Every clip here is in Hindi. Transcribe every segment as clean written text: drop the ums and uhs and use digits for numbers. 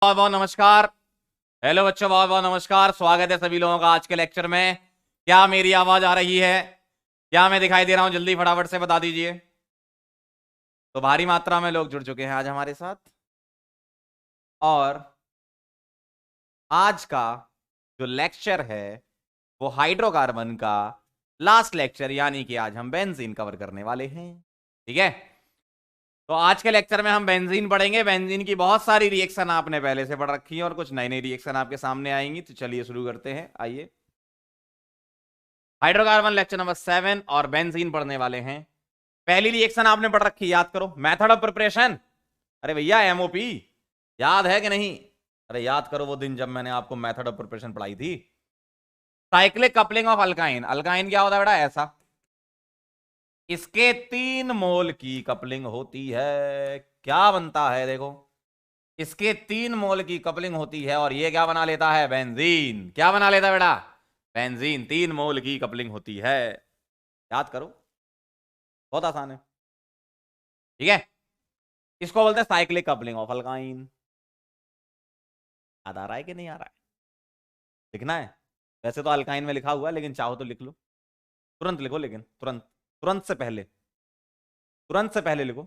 बहुत बहुत नमस्कार। हेलो बच्चों, बहुत बहुत नमस्कार। स्वागत है सभी लोगों का आज के लेक्चर में। क्या मेरी आवाज आ रही है? क्या मैं दिखाई दे रहा हूं? जल्दी फटाफट से बता दीजिए। तो भारी मात्रा में लोग जुड़ चुके हैं आज हमारे साथ। और आज का जो लेक्चर है वो हाइड्रोकार्बन का लास्ट लेक्चर, यानी कि आज हम बेंजीन कवर करने वाले हैं। ठीक है, तो आज के लेक्चर में हम बेंजीन पढ़ेंगे। बेंजीन की बहुत सारी रिएक्शन आपने पहले से पढ़ रखी है और कुछ नई नई रिएक्शन आपके सामने आएंगी। तो चलिए शुरू करते हैं, आइए। हाइड्रोकार्बन लेक्चर नंबर 7 और बेंजीन पढ़ने वाले हैं। पहली रिएक्शन आपने पढ़ रखी, याद करो, मेथड ऑफ प्रिपरेशन। अरे भैया एमओपी याद है कि नहीं? अरे याद करो वो दिन जब मैंने आपको मेथड ऑफ प्रिपरेशन पढ़ाई थी। Cyclic coupling of alkyne. Alkyne क्या होता है बेटा? ऐसा, इसके 3 मोल की कपलिंग होती है। क्या बनता है देखो, इसके 3 मोल की कपलिंग होती है और ये क्या बना लेता है? बेंजीन। क्या बना लेता है बेटा? बेंजीन। 3 मोल की कपलिंग होती है। याद करो, बहुत आसान है। ठीक है, इसको बोलते हैं साइक्लिक कपलिंग ऑफ अल्काइन। याद आ रहा है कि नहीं आ रहा है? लिखना है। वैसे तो अल्काइन में लिखा हुआ है, लेकिन चाहो तो लिख लो। तुरंत लिखो, लेकिन तुरंत, तुरंत से पहले, तुरंत से पहले लिखो,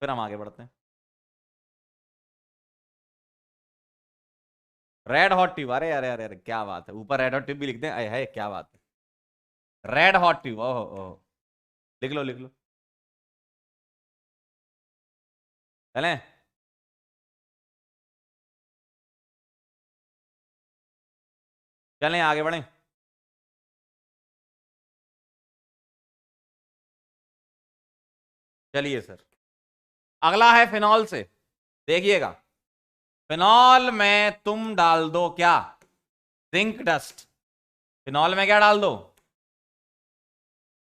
फिर हम आगे बढ़ते हैं। Red hot tube. अरे अरे अरे अरे, क्या बात है, ऊपर रेड हॉट ट्यूब भी लिखते हैं। अरे है, क्या बात है, रेड हॉट ट्यूब। ओहो ओहो, लिख लो लिख लो। चलें, चलें आगे बढ़ें। चलिए सर, अगला है फिनॉल से। देखिएगा, फिनॉल में तुम डाल दो क्या? Zinc dust. फिनॉल में क्या डाल दो?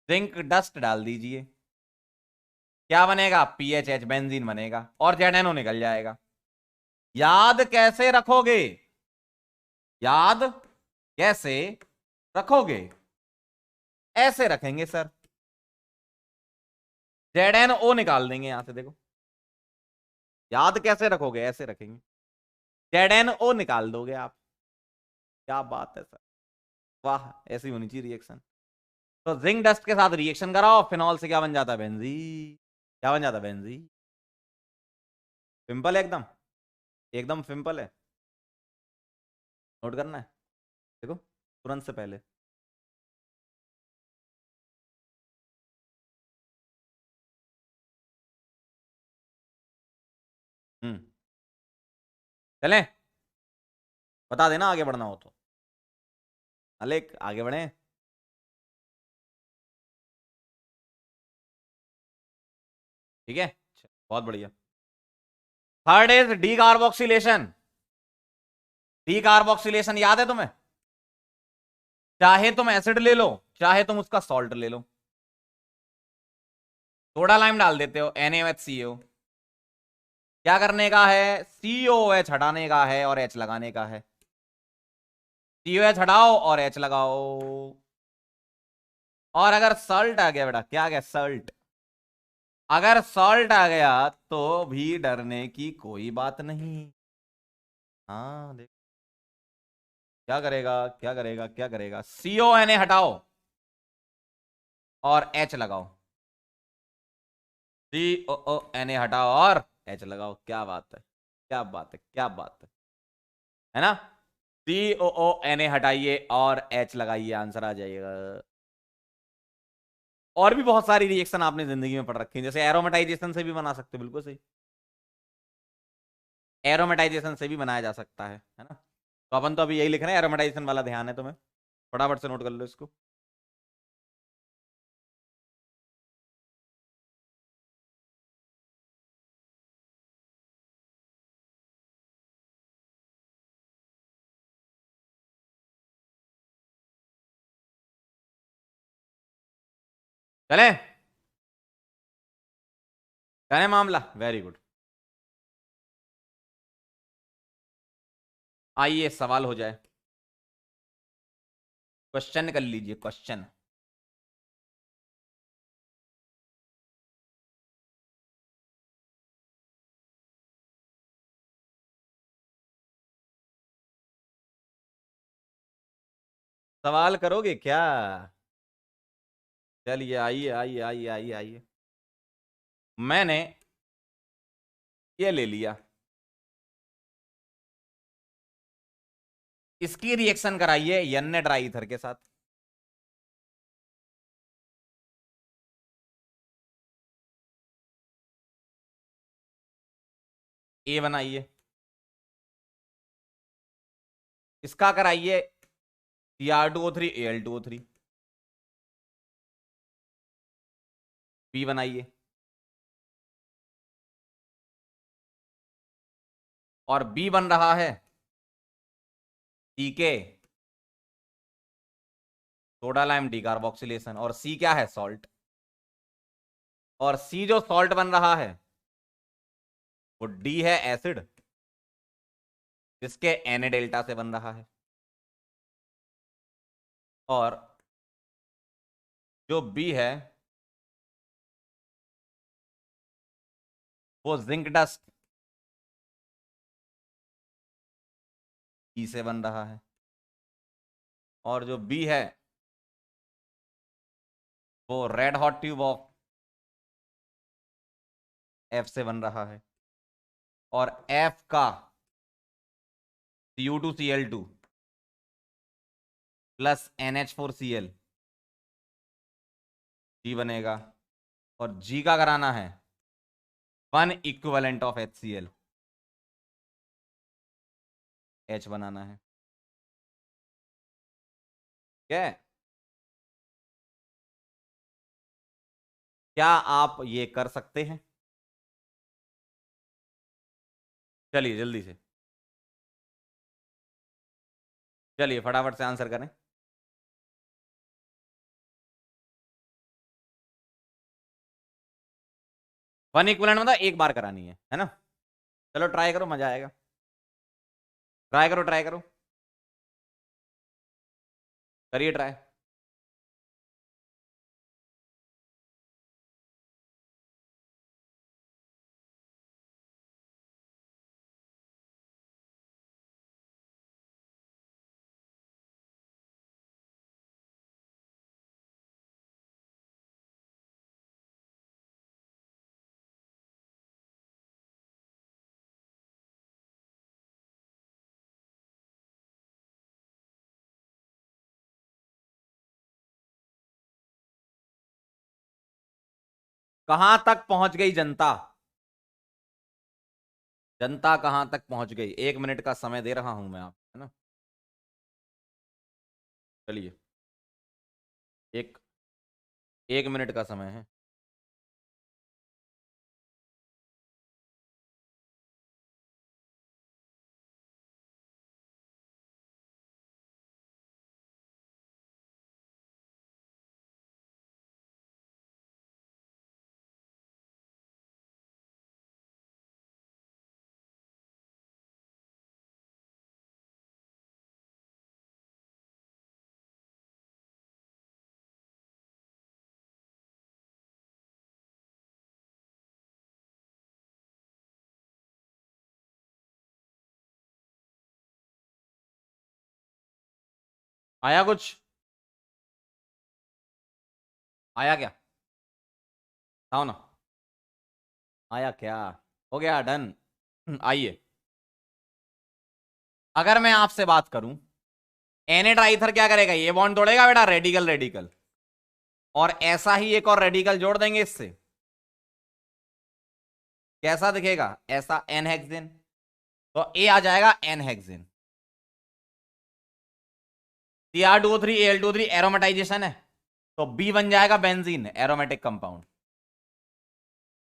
जिंक डस्ट डाल दीजिए। क्या बनेगा? पीएचएच, बेंजीन बनेगा और जेड निकल जाएगा। याद कैसे रखोगे? याद कैसे रखोगे? ऐसे रखेंगे सर, जेड निकाल देंगे यहां से, देखो। याद कैसे रखोगे? ऐसे रखेंगे, जेड निकाल दोगे आप। क्या बात है सर, वाह, ऐसी होनी चाहिए रिएक्शन। तो जिंक डस्ट के साथ रिएक्शन कराओ, फिनॉल से क्या बन जाता है? बेंजीन। क्या बन जाता है? बेंजीन। सिंपल है एकदम, एकदम सिंपल है। नोट करना है, देखो, तुरंत से पहले। हम्म, चलें, बता देना आगे बढ़ना हो तो। अलेक आगे बढ़े। ठीक है, बहुत बढ़िया। Third is D carboxylation. D carboxylation याद है तुम्हें? चाहे तुम एसिड ले लो, चाहे तुम उसका सॉल्ट ले लो। सोडा लाइम डाल देते हो, NaOH क्या करने का है? COH हटाने का है और H लगाने का है। COH हटाओ और H लगाओ। और अगर सॉल्ट आ गया बेटा, क्या आ गया? सॉल्ट। अगर सॉल्ट आ गया तो भी डरने की कोई बात नहीं। हाँ देख, क्या करेगा, क्या करेगा, क्या करेगा? CONA हटाओ और H लगाओ। COONA हटाओ और H लगाओ। क्या बात है, क्या बात है, क्या बात है ना? COONA हटाइए और H लगाइए, आंसर आ जाएगा। और भी बहुत सारी रिएक्शन आपने जिंदगी में पढ़ रखी है, जैसे एरोमेटाइजेशन से भी बना सकते हो, बिल्कुल सही। एरोमेटाइजेशन से भी बनाया जा सकता है ना? तो अपन तो अभी यही लिख रहे हैं, एरोमेटाइजेशन वाला ध्यान है तुम्हें, फटाफट से नोट कर लो इसको। चले, चले मामला, वेरी गुड। आइए सवाल हो जाए, क्वेश्चन कर लीजिए, क्वेश्चन। सवाल करोगे क्या? चलिए आइए आइए आइए आइए आइए। मैंने ये ले लिया, इसकी रिएक्शन कराइए एन ट्राई ईथर के साथ। ए बनाइए, इसका कराइए Cr2O3 Al2O3। बी बनाइए, और बी बन रहा है के सोडा लाइम डिकार्बोक्सिलेशन, और सी क्या है? सॉल्ट। और सी जो सॉल्ट बन रहा है वो डी है एसिड, जिसके Na डेल्टा से बन रहा है। और जो बी है वो जिंक डस्ट ई से बन रहा है। और जो बी है वो red hot tube of F से बन रहा है। और एफ का Cu2Cl2 प्लस NH4Cl जी बनेगा। और जी का कराना है 1 इक्विवेलेंट ऑफ HCl, H बनाना है। क्या क्या आप ये कर सकते हैं? चलिए जल्दी से, चलिए फटाफट से आंसर करें। वन इक्विवेलेंट मतलब एक बार करानी है ना? चलो ट्राई करो, मजा आएगा। ट्राई करो ट्राई करो, करिए ट्राई। कहां तक पहुंच गई जनता? जनता कहां तक पहुंच गई? 1 मिनट का समय दे रहा हूं मैं आप, है ना? चलिए, एक 1 मिनट का समय है। आया कुछ? आया क्या? आओ ना। आया क्या? हो गया डन। आइए, अगर मैं आपसे बात करूं, Na ट्राइथर क्या करेगा? ये बॉन्ड तोड़ेगा बेटा, रेडिकल रेडिकल, और ऐसा ही एक और रेडिकल जोड़ देंगे इससे। कैसा दिखेगा? ऐसा एन हेक्सेन, तो ए आ जाएगा N hexane. Cr2O3 Al2O3 aromatisation है, तो बी बन जाएगा बेंजीन, एरोमेटिक कंपाउंड।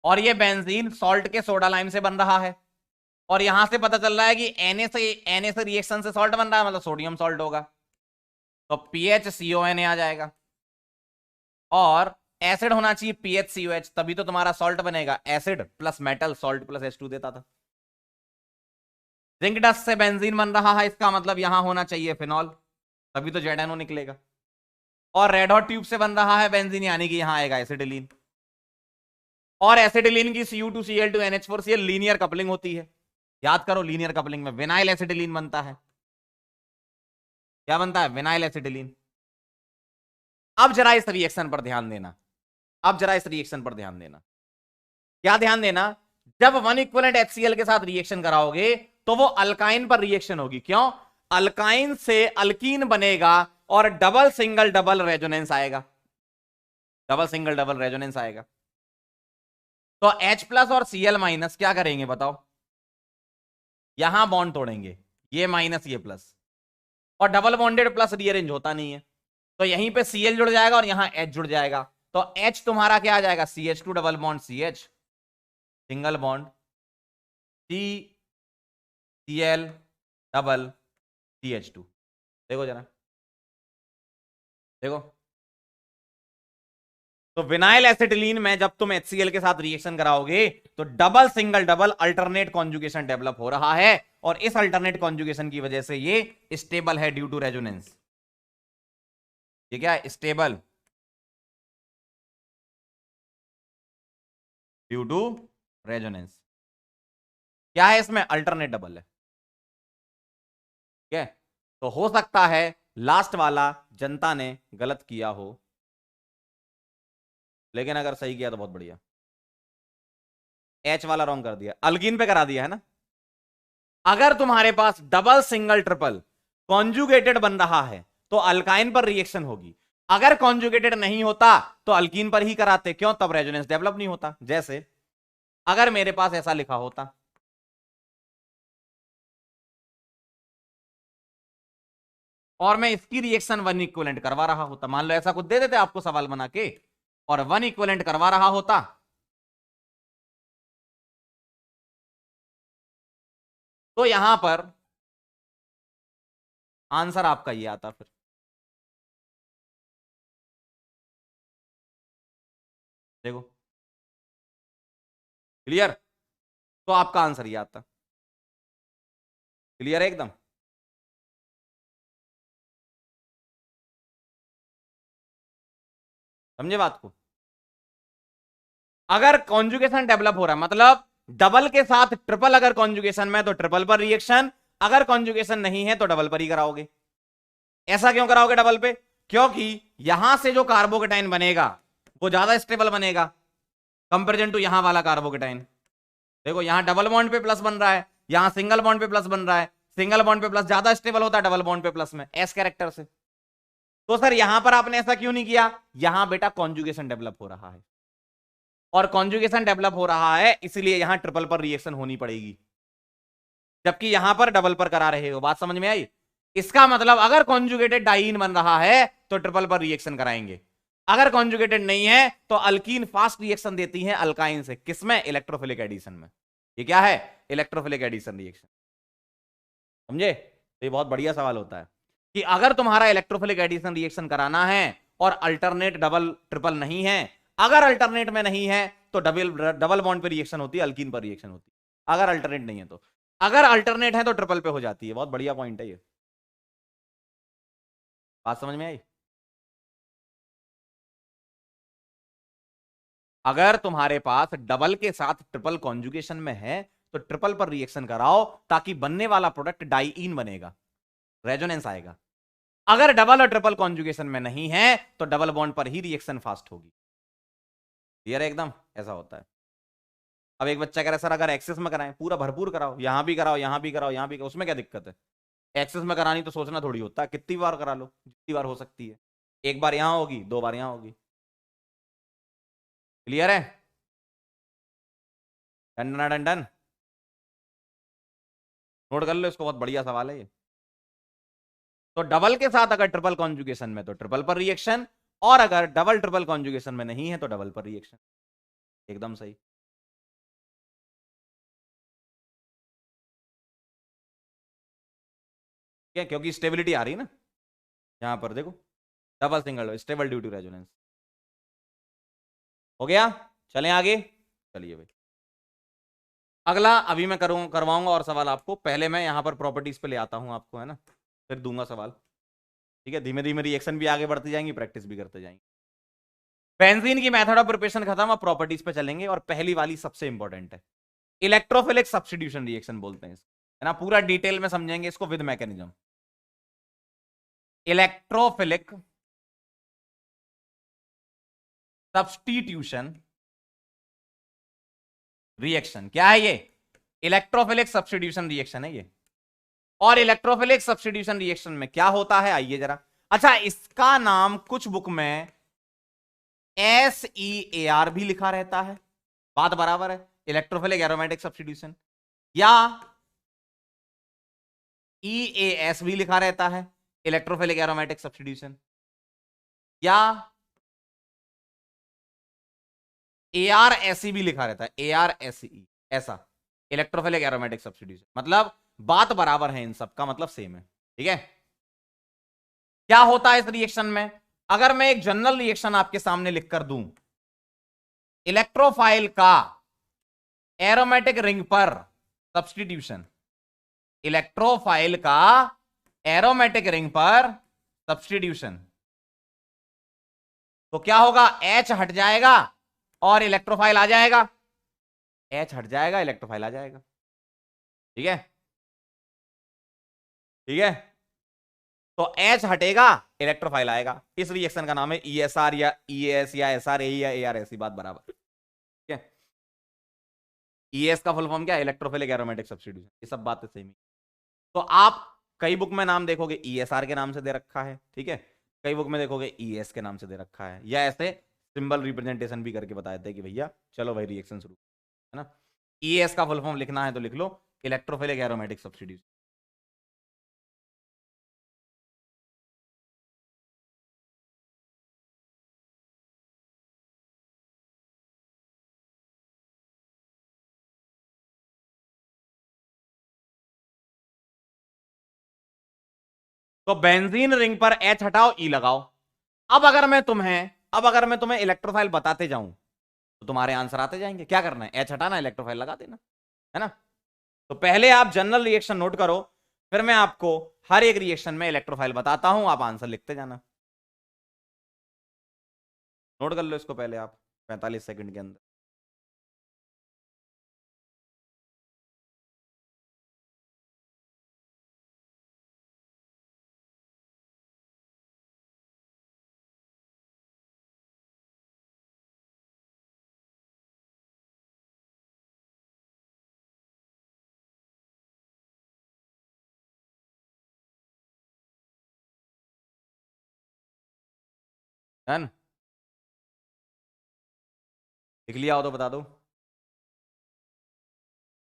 और ये बेंजीन सॉल्ट के सोडा लाइम से बन रहा है। और यहां से पता चल रहा है कि Na से रिएक्शन से सॉल्ट बन रहा है, मतलब सोडियम सॉल्ट होगा, तो PHCONA आ जाएगा। और एसिड होना चाहिए PHCOH, तभी तो तुम्हारा सॉल्ट बनेगा। Acid plus metal, salt plus H2 देता था। जिंक डस्ट से बेंजीन बन रहा है, इसका मतलब यहां होना चाहिए फिनॉल, तभी तो ZNO निकलेगा। और रेड हॉट ट्यूब से बन रहा है बेंजीन, यानी कि यहां आएगा एसिडिलीन। और एसिडिलीन की Cu2Cl2 NH4Cl लीनियर कपलिंग होती है। याद करो, लीनियर कपलिंग में विनाइल एसिडिलीन बनता है। क्या बनता है? Vinyl acetylene. अब जरा इस रिएक्शन पर ध्यान देना, अब जरा इस रिएक्शन पर ध्यान देना। क्या ध्यान देना? जब वन इक्विवेलेंट HCl के साथ रिएक्शन कराओगे तो वो अल्काइन पर रिएक्शन होगी। क्यों? अल्काइन से अल्कीन बनेगा और डबल सिंगल डबल रेजोनेंस आएगा, डबल सिंगल डबल रेजोनेंस आएगा। तो H प्लस और Cl माइनस क्या करेंगे बताओ? यहां बॉन्ड तोड़ेंगे, ये माइनस ये प्लस, और डबल बॉन्डेड प्लस रीअरेंज होता नहीं है, तो यहीं पे Cl जुड़ जाएगा और यहां H जुड़ जाएगा। तो H तुम्हारा क्या आ जाएगा? CH2 double bond CH, single bond CCl double CH2। देखो जरा, देखो। तो विनाइल एसिटिलीन में जब तुम HCl के साथ रिएक्शन कराओगे तो double single double alternate conjugation develop हो रहा है, और इस अल्टरनेट कॉन्जुगेशन की वजह से ये स्टेबल है ड्यू टू रेजोनेंस। ये क्या है? Stable due to resonance. क्या है इसमें? अल्टरनेट डबल है। ठीक है, तो हो सकता है लास्ट वाला जनता ने गलत किया हो, लेकिन अगर सही किया तो बहुत बढ़िया। H वाला रॉन्ग कर दिया, अल्कीन पे करा दिया है ना। अगर तुम्हारे पास डबल सिंगल ट्रिपल कॉन्जुगेटेड बन रहा है तो अल्काइन पर रिएक्शन होगी, अगर कॉन्जुगेटेड नहीं होता तो अल्कीन पर ही कराते। क्यों? तब रेजोनेंस डेवलप नहीं होता। जैसे अगर मेरे पास ऐसा लिखा होता, और मैं इसकी रिएक्शन वन इक्विवेलेंट करवा रहा होता, मान लो ऐसा कुछ दे देते आपको सवाल बना के, और वन इक्विवेलेंट करवा रहा होता, तो यहां पर आंसर आपका ये आता फिर। देखो, क्लियर? तो आपका आंसर ये आता। क्लियर है एकदम? समझे बात को? अगर कॉन्जुगेशन डेवलप हो रहा है, मतलब डबल के साथ ट्रिपल, अगर कॉन्जुगेशन में तो ट्रिपल पर रिएक्शन, अगर कॉन्जुगेशन नहीं है तो डबल पर ही कराओगे। ऐसा क्यों कराओगे डबल पे? क्योंकि यहां से जो कार्बोकेटाइन बनेगा वो ज्यादा स्टेबल बनेगा कंपेरिजन टू यहां वाला कार्बोकेटाइन। देखो, यहां डबल बॉन्ड पे प्लस बन रहा है, यहां सिंगल बॉन्ड पे प्लस बन रहा है। सिंगल बॉन्ड पे प्लस ज्यादा स्टेबल होता है डबल बॉन्ड पे प्लस में, एस कैरेक्टर से। तो सर यहां पर आपने ऐसा क्यों नहीं किया? यहां बेटा कॉन्जुगेशन डेवलप हो रहा है, और कॉन्जुगेशन डेवलप हो रहा है इसलिए यहां ट्रिपल पर रिएक्शन होनी पड़ेगी, जबकि यहां पर डबल पर करा रहे हो। बात समझ में आई? इसका मतलब अगर कॉन्जुगेटेड डाइईन बन रहा है तो ट्रिपल पर रिएक्शन कराएंगे, अगर कॉन्जुगेटेड नहीं है तो अल्कीन फास्ट रिएक्शन देती है अल्काइन से। किसमें? इलेक्ट्रोफिलिक एडिशन में। ये क्या है? Electrophilic addition reaction. समझे? तो ये बहुत बढ़िया सवाल होता है कि अगर तुम्हारा इलेक्ट्रोफिलिक एडिशन रिएक्शन कराना है और अल्टरनेट डबल ट्रिपल नहीं है, अगर अल्टरनेट में नहीं है तो डबल डबल बॉन्ड पे रिएक्शन होती है, अल्कीन पर रिएक्शन होती है। अगर अल्टरनेट नहीं है तो, अगर अल्टरनेट है तो ट्रिपल पे हो जाती है। बहुत बढ़िया पॉइंट है ये। बात समझ में आई? अगर तुम्हारे पास डबल के साथ ट्रिपल कॉन्जुगेशन में है तो ट्रिपल पर रिएक्शन कराओ, ताकि बनने वाला प्रोडक्ट डाइईन बनेगा, रेजोनेंस आएगा। अगर डबल और ट्रिपल कॉन्जुगेशन में नहीं है तो डबल बॉन्ड पर ही रिएक्शन फास्ट होगी। क्लियर है एकदम? ऐसा होता है। अब एक बच्चा कह रहा है सर अगर एक्सेस में कराएं, पूरा भरपूर कराओ, यहां भी कराओ, यहां भी कराओ, यहां भी कराओ, उसमें क्या दिक्कत है? एक्सेस में करानी तो सोचना थोड़ी होता है, कितनी बार करा लो, जितनी बार हो सकती है। एक बार यहां होगी, दो बार यहां होगी। क्लियर है? Done done done done. Note कर लो इसको, बहुत बढ़िया सवाल है ये। तो डबल के साथ अगर ट्रिपल कॉन्जुगेशन में तो ट्रिपल पर रिएक्शन, और अगर डबल ट्रिपल कॉन्जुगेशन में नहीं है तो डबल पर रिएक्शन। एकदम सही। क्या? क्योंकि स्टेबिलिटी आ रही है ना यहां पर, देखो double single stable due to resonance. हो गया? चलें आगे। चलिए भाई, अगला अभी मैं करवाऊंगा और सवाल आपको। पहले मैं यहां पर प्रॉपर्टीज पे ले आता हूं आपको, है ना, फिर दूंगा सवाल। ठीक है, धीमे धीमे रिएक्शन भी आगे बढ़ती जाएंगी, प्रैक्टिस भी करते जाएंगे। बेंजीन की मेथड ऑफ प्रिपरेशन खत्म, अब प्रॉपर्टीज पे चलेंगे, और पहली वाली सबसे इंपॉर्टेंट है, इलेक्ट्रोफिलिक सब्स्टिट्यूशन रिएक्शन बोलते हैं इसको, है ना। पूरा डिटेल में समझेंगे इसको with mechanism. Electrophilic substitution reaction. क्या है ये? इलेक्ट्रोफिलिक सब्स्टिट्यूशन रिएक्शन है ये। और इलेक्ट्रोफिलिक सब्स्टिट्यूशन रिएक्शन में क्या होता है, आइए जरा। अच्छा, इसका नाम कुछ बुक में SEAR भी लिखा रहता है, बात बराबर है, इलेक्ट्रोफिलिक एरोमेटिक सब्स्टिट्यूशन, या EAS भी लिखा रहता है, इलेक्ट्रोफिलिक एरोमेटिक सब्स्टिट्यूशन, या ARSE भी लिखा रहता है, ARSE, ऐसा इलेक्ट्रोफिलिक एरोमेटिक सब्स्टिट्यूशन। मतलब बात बराबर है, इन सब का मतलब सेम है, ठीक है। क्या होता है इस रिएक्शन में? अगर मैं एक जनरल रिएक्शन आपके सामने लिखकर दूं, इलेक्ट्रोफाइल का एरोमेटिक रिंग पर सब्स्टिट्यूशन, इलेक्ट्रोफाइल का एरोमेटिक रिंग पर सब्स्टिट्यूशन, तो क्या होगा? H हट जाएगा और इलेक्ट्रोफाइल आ जाएगा। H हट जाएगा, इलेक्ट्रोफाइल आ जाएगा, ठीक है, ठीक है। तो H हटेगा, इलेक्ट्रोफाइल आएगा। इस रिएक्शन का नाम है ESR या EAS या SRAE या ARSE, बात बराबर, ठीक है। EAS का फुल फॉर्म क्या है? Electrophilic aromatic substitution. ये सब बातें सेम ही। तो आप कई बुक में नाम देखोगे ESR के नाम से दे रखा है, ठीक है, कई बुक में देखोगे ES के नाम से दे रखा है, या ऐसे सिंबल रिप्रेजेंटेशन भी करके बता देते हैं कि भैया चलो भाई रिएक्शन शुरू, है ना। ES का फुल फॉर्म लिखना है तो लिख लो, इलेक्ट्रोफिलिक एरोमेटिक सब्स्टिट्यूशन। तो बेंजीन रिंग पर H हटाओ, E लगाओ। अब अगर मैं तुम्हें इलेक्ट्रोफाइल बताते जाऊं तो तुम्हारे आंसर आते जाएंगे। क्या करना है? H हटाना, इलेक्ट्रोफाइल लगा देना, है ना। तो पहले आप जनरल रिएक्शन नोट करो, फिर मैं आपको हर एक रिएक्शन में इलेक्ट्रोफाइल बताता हूं, आप आंसर लिखते जाना। नोट कर लो इसको पहले आप 45 सेकंड के अंदर। है ना, लिख लिया हो तो बता दो।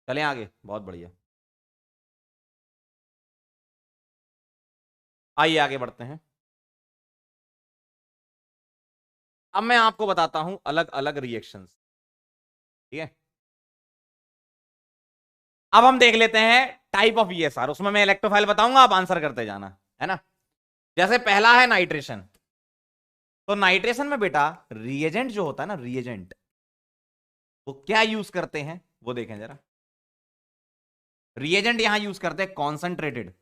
चलें आगे, बहुत बढ़िया, आइए आगे बढ़ते हैं। अब मैं आपको बताता हूं अलग अलग रिएक्शंस, ठीक है। अब हम देख लेते हैं टाइप ऑफ ESR, उसमें मैं इलेक्ट्रोफाइल बताऊंगा, आप आंसर करते जाना, है ना। जैसे पहला है नाइट्रेशन। तो नाइट्रेशन में बेटा रिएजेंट जो होता है ना, रिएजेंट, वो क्या यूज करते हैं वो देखें जरा। रिएजेंट यहां यूज करते हैं concentrated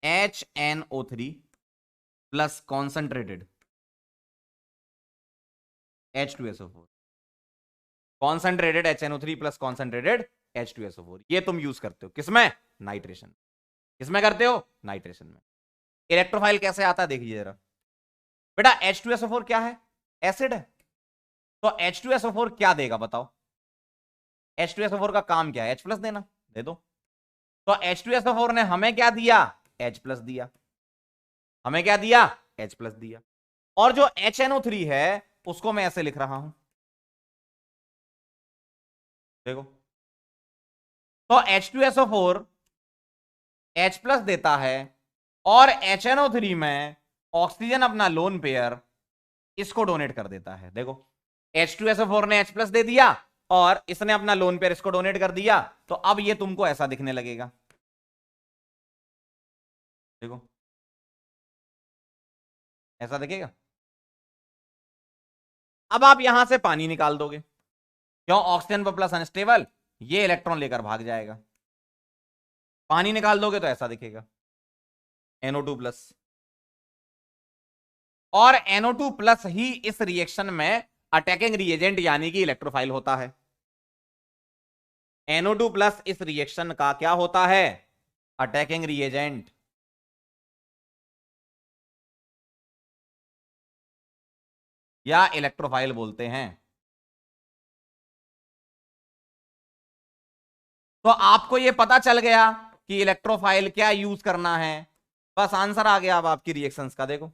HNO3 plus concentrated H2SO4, concentrated HNO3 plus concentrated H2SO4, ये तुम यूज करते हो किसमें? नाइट्रेशन। किसमें करते हो? नाइट्रेशन में। इलेक्ट्रोफाइल कैसे आता है देखिए जरा। बेटा H2SO4 क्या है? एसिड है। तो H2SO4 क्या देगा बताओ? H2SO4 का काम क्या है? H प्लस देना, दे दो। तो H2SO4 ने हमें क्या दिया? H प्लस दिया। हमें क्या दिया? H प्लस दिया। और जो HNO3 है उसको मैं ऐसे लिख रहा हूं, देखो। तो H2SO4 H प्लस देता है और HNO3 में ऑक्सीजन अपना लोन पेयर इसको डोनेट कर देता है। देखो H2SO4 ने H प्लस दे दिया और इसने अपना लोन पेयर इसको डोनेट कर दिया, तो अब ये तुमको ऐसा दिखने लगेगा, देखो ऐसा दिखेगा। अब आप यहां से पानी निकाल दोगे, क्यों? ऑक्सीजन पर प्लस अनस्टेबल, ये इलेक्ट्रॉन लेकर भाग जाएगा। पानी निकाल दोगे तो ऐसा दिखेगा, NO2 प्लस। और NO2 प्लस ही इस रिएक्शन में अटैकिंग रिएजेंट यानी कि इलेक्ट्रोफाइल होता है। NO2 प्लस इस रिएक्शन का क्या होता है? Attacking reagent. या इलेक्ट्रोफाइल बोलते हैं। तो आपको ये पता चल गया कि इलेक्ट्रोफाइल क्या यूज करना है, बस आंसर आ गया अब आपकी रिएक्शंस का। देखो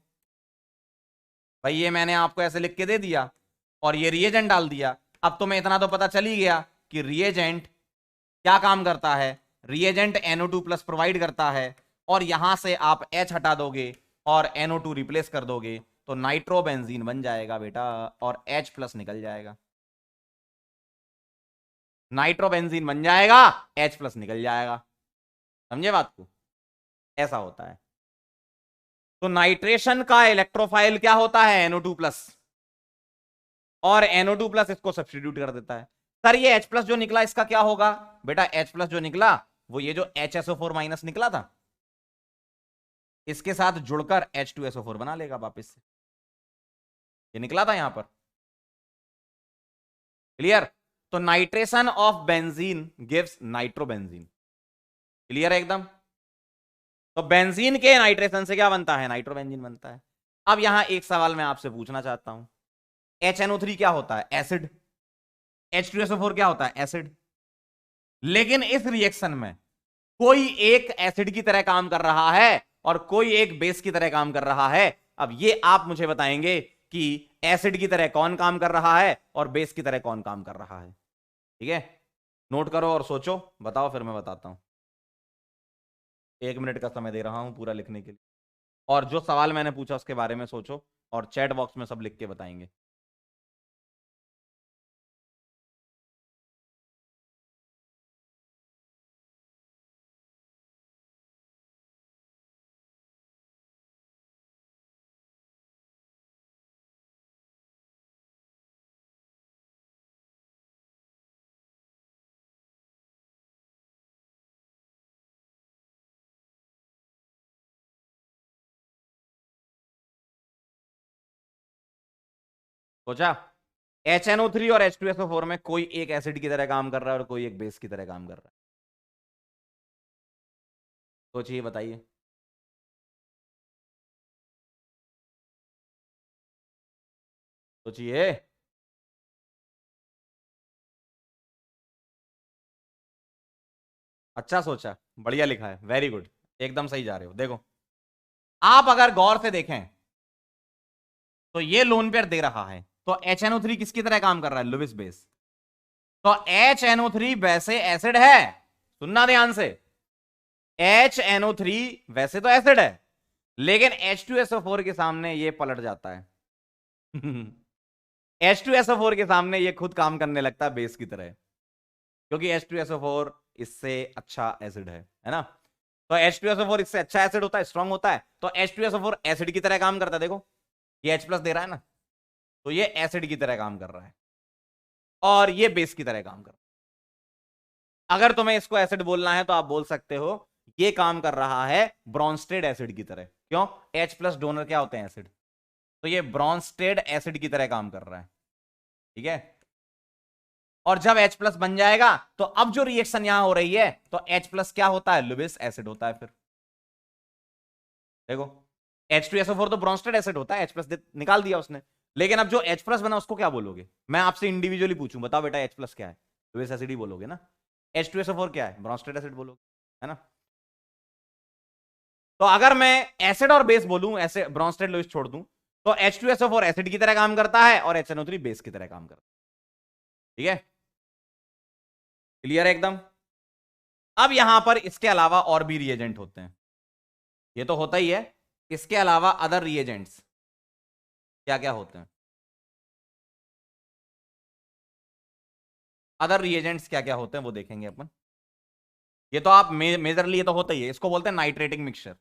भाई ये मैंने आपको ऐसे लिख के दे दिया और ये रिएजेंट डाल दिया। अब तुम्हें इतना तो पता चल ही गया कि रिएजेंट क्या काम करता है। रिएजेंट NO2 प्लस प्रोवाइड करता है और यहां से आप H हटा दोगे और NO2 रिप्लेस कर दोगे तो नाइट्रोबेंजीन बन जाएगा बेटा और H प्लस निकल जाएगा। नाइट्रोबेंजीन बन जाएगा, H प्लस निकल जाएगा। समझे बात को? ऐसा होता है। तो नाइट्रेशन का इलेक्ट्रोफाइल क्या होता है? NO2 प्लस, और NO2 प्लस इसको सब्स्टिट्यूट कर देता है। सर ये H प्लस जो निकला इसका क्या होगा? बेटा H प्लस जो निकला वो ये जो HSO4 माइनस निकला था इसके साथ जुड़कर H2SO4 बना लेगा वापस से। ये निकला था यहां पर, क्लियर? तो nitration of benzene gives nitrobenzene. Clear है एकदम? तो बेंजीन के नाइट्रेशन से क्या बनता है? नाइट्रोबेंजीन बनता है। अब यहां एक सवाल मैं आपसे पूछना चाहता हूं, HNO3 क्या होता है? एसिड। H2SO4 क्या होता है? एसिड। लेकिन इस रिएक्शन में कोई एक एसिड की तरह काम कर रहा है और कोई एक बेस की तरह काम कर रहा है। अब ये आप मुझे बताएंगे कि एसिड की तरह कौन काम कर रहा है और बेस की तरह कौन काम कर रहा है। ठीक है, नोट करो और सोचो, बताओ फिर मैं बताता हूं। 1 मिनट का समय दे रहा हूं पूरा लिखने के लिए, और जो सवाल मैंने पूछा उसके बारे में सोचो और चैट बॉक्स में सब लिख के बताएंगे। सोचा? HNO3 और H2SO4 में कोई एक एसिड की तरह काम कर रहा है और कोई एक बेस की तरह काम कर रहा है। सोचिए, बताइए। सोचिए। अच्छा सोचा, बढ़िया लिखा है, वेरी गुड, एकदम सही जा रहे हो। देखो आप अगर गौर से देखें तो ये लोन पेयर दे रहा है, तो HNO3 किसकी तरह काम कर रहा है? Lewis base. तो HNO3 वैसे एसिड है, सुनना ध्यान से, HNO3 वैसे तो एसिड है लेकिन H2SO4 के सामने ये पलट जाता है। H2SO4 के सामने ये खुद काम करने लगता है बेस की तरह, क्योंकि H2SO4 इससे अच्छा एसिड है ना? तो H2SO4 इससे अच्छा एसिड होता है, स्ट्रांग होता है, तो H2SO4 एसिड की तरह काम करता है। देखो ये H प्लस दे रहा है ना, तो ये एसिड की तरह काम कर रहा है और ये बेस की तरह काम कर रहा है। अगर तुम्हें इसको एसिड बोलना है तो आप बोल सकते हो ये काम कर रहा है ब्रॉन्स्टेड एसिड की तरह। क्यों? H प्लस डोनर क्या होते हैं? एसिड। तो ये ब्रॉन्स्टेड एसिड की तरह काम कर रहा है। ठीक है, और जब H प्लस बन जाएगा तो अब जो रिएक्शन यहां हो रही है तो H प्लस क्या होता है? लुईस एसिड होता है। फिर देखो H2SO4 तो ब्रॉन्स्टेड एसिड होता है, H प्लस निकाल दिया उसने, लेकिन अब जो H प्लस बना उसको क्या बोलोगे? मैं आपसे इंडिविजुअली पूछूं, बताओ बेटा H प्लस क्या है? लुईस एसिड ही बोलोगे ना। H2SO4 क्या है? ब्रॉन्स्टेड एसिड बोलोगे, है ना? तो अगर मैं एसिड और बेस बोलूं, ऐसे ब्रॉन्स्टेड लुईस छोड़ दूं, तो H2SO4 एसिड की तरह काम करता है और HNO3 बेस की तरह काम करता है। ठीक है, क्लियर है एकदम? अब यहां पर इसके अलावा और भी रिएजेंट होते हैं, ये तो होता ही है, इसके अलावा अदर रिएजेंट्स क्या क्या होते हैं? अदर रिएजेंट्स क्या क्या होते हैं वो देखेंगे अपन। ये तो आप मेजरली ये तो होता ही है, इसको बोलते हैं नाइट्रेटिंग मिक्सचर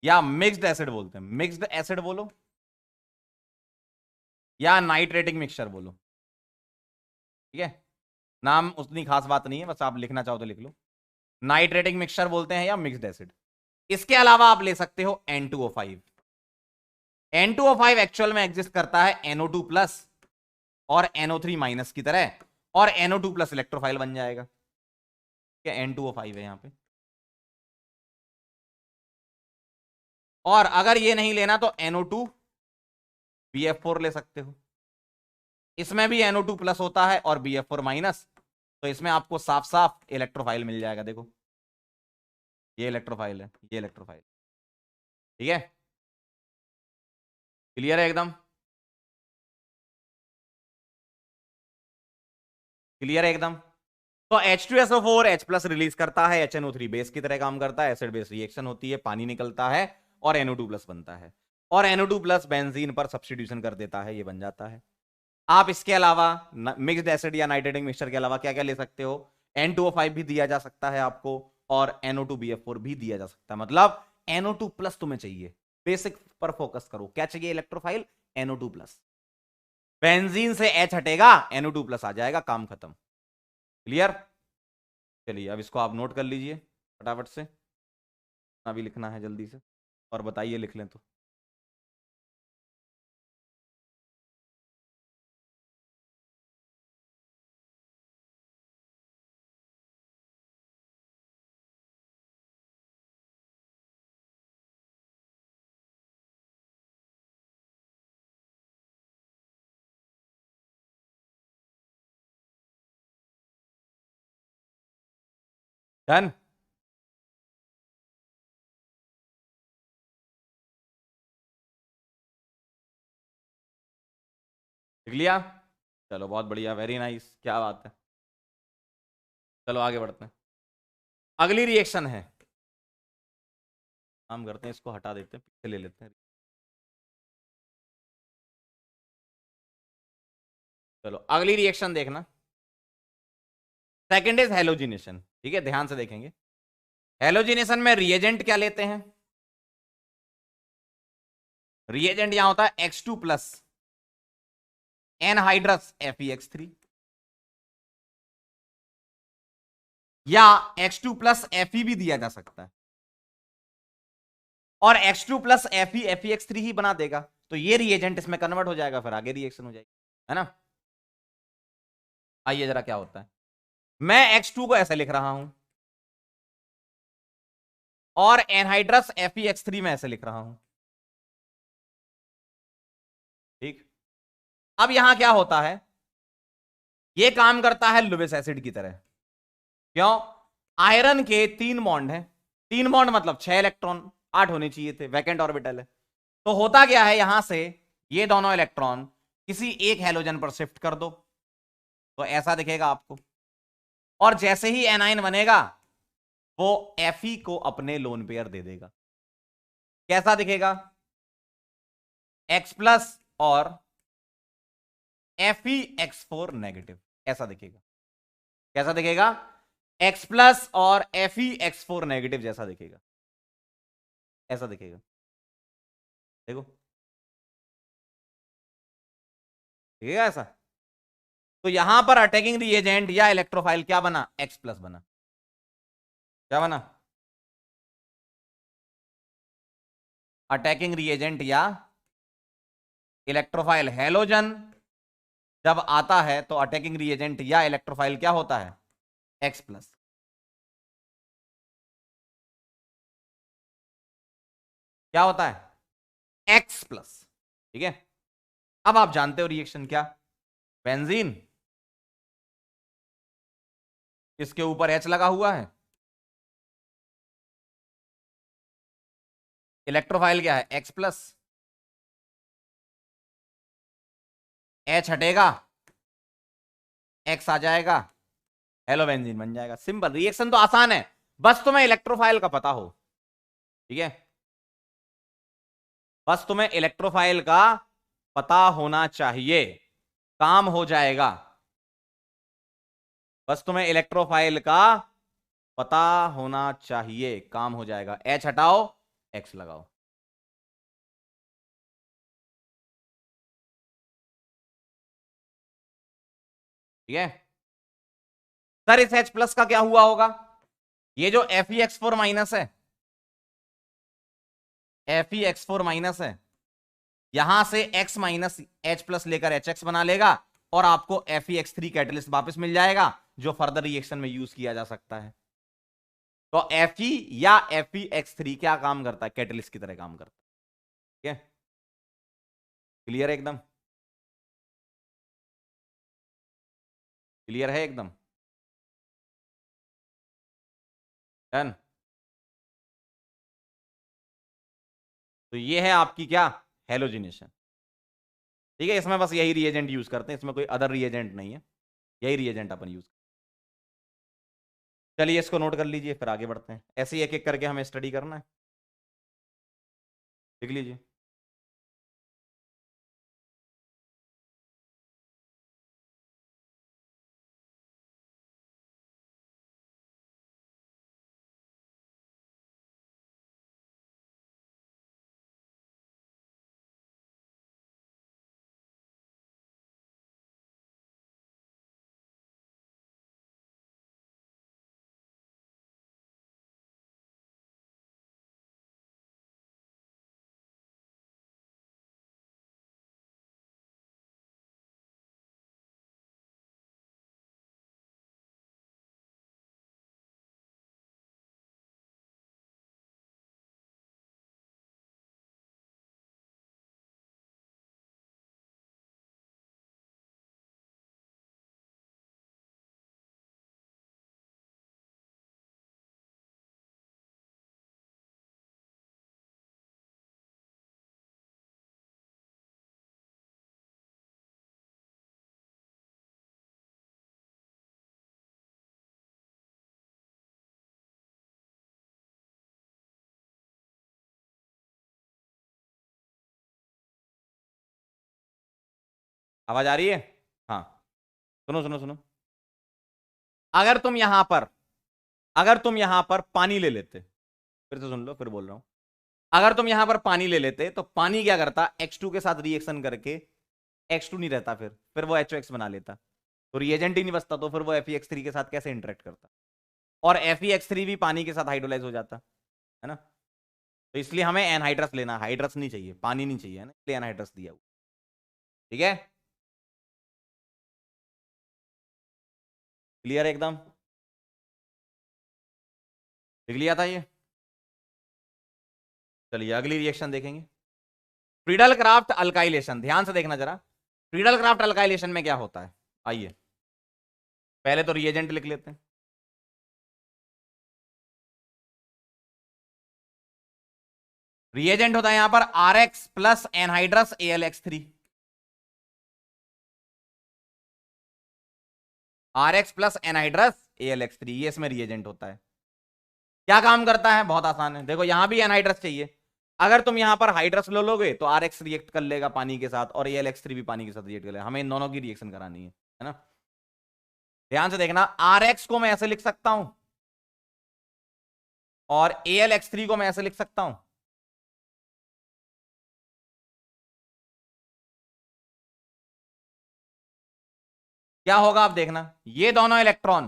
या मिक्स्ड एसिड बोलते हैं। मिक्स्ड एसिड बोलो या नाइट्रेटिंग मिक्सचर बोलो, ठीक है, नाम उतनी खास बात नहीं है, बस आप लिखना चाहो तो लिख लो। नाइट्रेटिंग मिक्सचर बोलते हैं या मिक्स्ड एसिड। इसके अलावा आप ले सकते हो N2O5। N2O5 एक्चुअल में एग्जिस्ट करता है NO2 प्लस और NO3 माइनस की तरह, और NO2 प्लस इलेक्ट्रोफाइल बन जाएगा। क्या N2O5 है यहां पे? और अगर ये नहीं लेना तो NO2 BF4 ले सकते हो। इसमें भी NO2 प्लस होता है और BF4 माइनस, तो इसमें आपको साफ साफ इलेक्ट्रोफाइल मिल जाएगा। देखो ये इलेक्ट्रोफाइल है, ये इलेक्ट्रोफाइल, ठीक है, क्लियर है एकदम, क्लियर है एकदम। तो H2SO4 H प्लस रिलीज करता है, HNO3 बेस की तरह काम करता है, एसिड बेस रिएक्शन होती है, पानी निकलता है और NO2 प्लस बनता है, और NO2 प्लस बेंजीन पर सब्स्टिट्यूशन कर देता है, ये बन जाता है। आप इसके अलावा मिक्स्ड एसिड या नाइट्रेटिक मिक्सचर के अलावा क्या क्या ले सकते हो, N2O5 भी दिया जा सकता है आपको, और NO2BF4 भी दिया जा सकता है। मतलब NO2 प्लस तुम्हें चाहिए, बेसिक पर फोकस करो, क्या चाहिए इलेक्ट्रोफाइल, NO2 प्लस। बेंजीन से H हटेगा, NO2 प्लस आ जाएगा, काम खत्म, क्लियर। चलिए अब इसको आप नोट कर लीजिए फटाफट से, अभी लिखना है जल्दी से, और बताइए लिख लें तो। डन, लिख लिया, चलो बहुत बढ़िया, वेरी नाइस, क्या बात है। चलो आगे बढ़ते हैं, अगली रिएक्शन है, हम करते हैं इसको हटा देते हैं, पीछे ले लेते हैं। चलो अगली रिएक्शन देखना, सेकंड इज हेलोजिनेशन, ठीक है, ध्यान से देखेंगे। हेलोजिनेशन में रिएजेंट क्या लेते हैं, रिएजेंट यहां होता है X2 प्लस एनहाइड्रस FeX3, या X2 प्लस Fe भी दिया जा सकता है, और X2 प्लस Fe FeX3 ही बना देगा, तो ये रिएजेंट इसमें कन्वर्ट हो जाएगा, फिर आगे रिएक्शन हो जाएगी, है ना। आइए जरा क्या होता है, मैं X2 को ऐसे लिख रहा हूं, और एनहाइड्रस FeX3 में ऐसे लिख रहा हूं, ठीक। अब यहां क्या होता है, ये काम करता है लुईस एसिड की तरह, क्यों, आयरन के 3 बॉन्ड हैं, 3 बॉन्ड मतलब 6 इलेक्ट्रॉन, 8 होने चाहिए थे, वैकेंट ऑर्बिटल है, तो होता क्या है, यहां से ये दोनों इलेक्ट्रॉन किसी एक हैलोजन पर शिफ्ट कर दो, तो ऐसा दिखेगा आपको, और जैसे ही एनाइन बनेगा वो Fe को अपने लोन पेयर दे देगा, कैसा दिखेगा, X प्लस और FeX4 नेगेटिव, ऐसा दिखेगा, कैसा दिखेगा, X प्लस और FeX4 नेगेटिव जैसा दिखेगा, ऐसा दिखेगा, देखो दिखेगा ऐसा। तो यहां पर अटैकिंग रिएजेंट या इलेक्ट्रोफाइल क्या बना, X प्लस बना, क्या बना, अटैकिंग रिएजेंट या इलेक्ट्रोफाइल, हेलोजन जब आता है तो अटैकिंग रिएजेंट या इलेक्ट्रोफाइल क्या होता है, X प्लस, क्या होता है, X प्लस, ठीक है। अब आप जानते हो रिएक्शन क्या, बेंजीन, इसके ऊपर H लगा हुआ है, इलेक्ट्रोफाइल क्या है, X प्लस, H हटेगा, X आ जाएगा, हेलो बेंजीन बन जाएगा, सिंपल, रिएक्शन तो आसान है, बस तुम्हें इलेक्ट्रोफाइल का पता हो, ठीक है, बस तुम्हें इलेक्ट्रोफाइल का पता होना चाहिए, काम हो जाएगा, बस तुम्हें इलेक्ट्रोफाइल का पता होना चाहिए, काम हो जाएगा, H हटाओ X लगाओ, ठीक है। सर इस H प्लस का क्या हुआ होगा, ये जो FeX4 माइनस है, FeX4 माइनस है, यहां से X माइनस H प्लस लेकर HX बना लेगा, और आपको FeX3 कैटलिस्ट वापस मिल जाएगा, जो फर्दर रिएक्शन में यूज किया जा सकता है, तो Fe या FeX3 क्या काम करता है? कैटलिस्ट की तरह काम करता है। ठीक है, क्लियर है एकदम? क्लियर है एकदम? डन। तो ये है आपकी क्या, हेलोजिनेशन। ठीक है, इसमें बस यही रिएजेंट यूज करते हैं, इसमें कोई अदर रिएजेंट नहीं है, यही रिएजेंट अपन यूज। चलिए इसको नोट कर लीजिए, फिर आगे बढ़ते हैं। ऐसे ही एक एक करके हमें स्टडी करना है, लिख लीजिए। आवाज आ रही है? हाँ, सुनो सुनो सुनो। अगर तुम यहां पर अगर तुम यहां पर पानी ले लेते, फिर से सुन लो, फिर बोल रहा हूं। अगर तुम यहां पर पानी ले लेते तो पानी क्या करता, H2 के साथ रिएक्शन करके H2 नहीं रहता, फिर वो HOX बना लेता, तो रिएजेंट ही नहीं बचता, तो फिर वो FeX3 के साथ कैसे इंटरेक्ट करता? और FeX3 भी पानी के साथ हाइड्रोलाइज हो जाता है ना। तो इसलिए हमें एनहाइड्रस लेना, हाइड्रस नहीं चाहिए, पानी नहीं चाहिए, है ना, इसलिए एनहाइड्रस दिया हुआ। ठीक है, क्लियर एकदम? लिख लिया था ये? चलिए अगली रिएक्शन देखेंगे। फ्रीडल क्राफ्ट अल्काइलेशन, ध्यान से देखना जरा। फ्रीडल क्राफ्ट अल्काइलेशन में क्या होता है, आइए पहले तो रिएजेंट लिख लेते हैं। रिएजेंट होता है यहां पर RX plus anhydrous AlX3। RX plus anhydrous AlX3, ये इसमें रिएजेंट होता है। क्या काम करता है? बहुत आसान है, देखो यहां भी एनहाइड्रस चाहिए। अगर तुम यहां पर हाइड्रस लो लोगे तो RX रिएक्ट कर लेगा पानी के साथ, और AlX3 भी पानी के साथ रिएक्ट कर लेगा। हमें इन दोनों की रिएक्शन करानी है ना। ध्यान से देखना, RX को मैं ऐसे लिख सकता हूं, और AlX3 को मैं ऐसे लिख सकता हूं। क्या होगा आप देखना, ये दोनों इलेक्ट्रॉन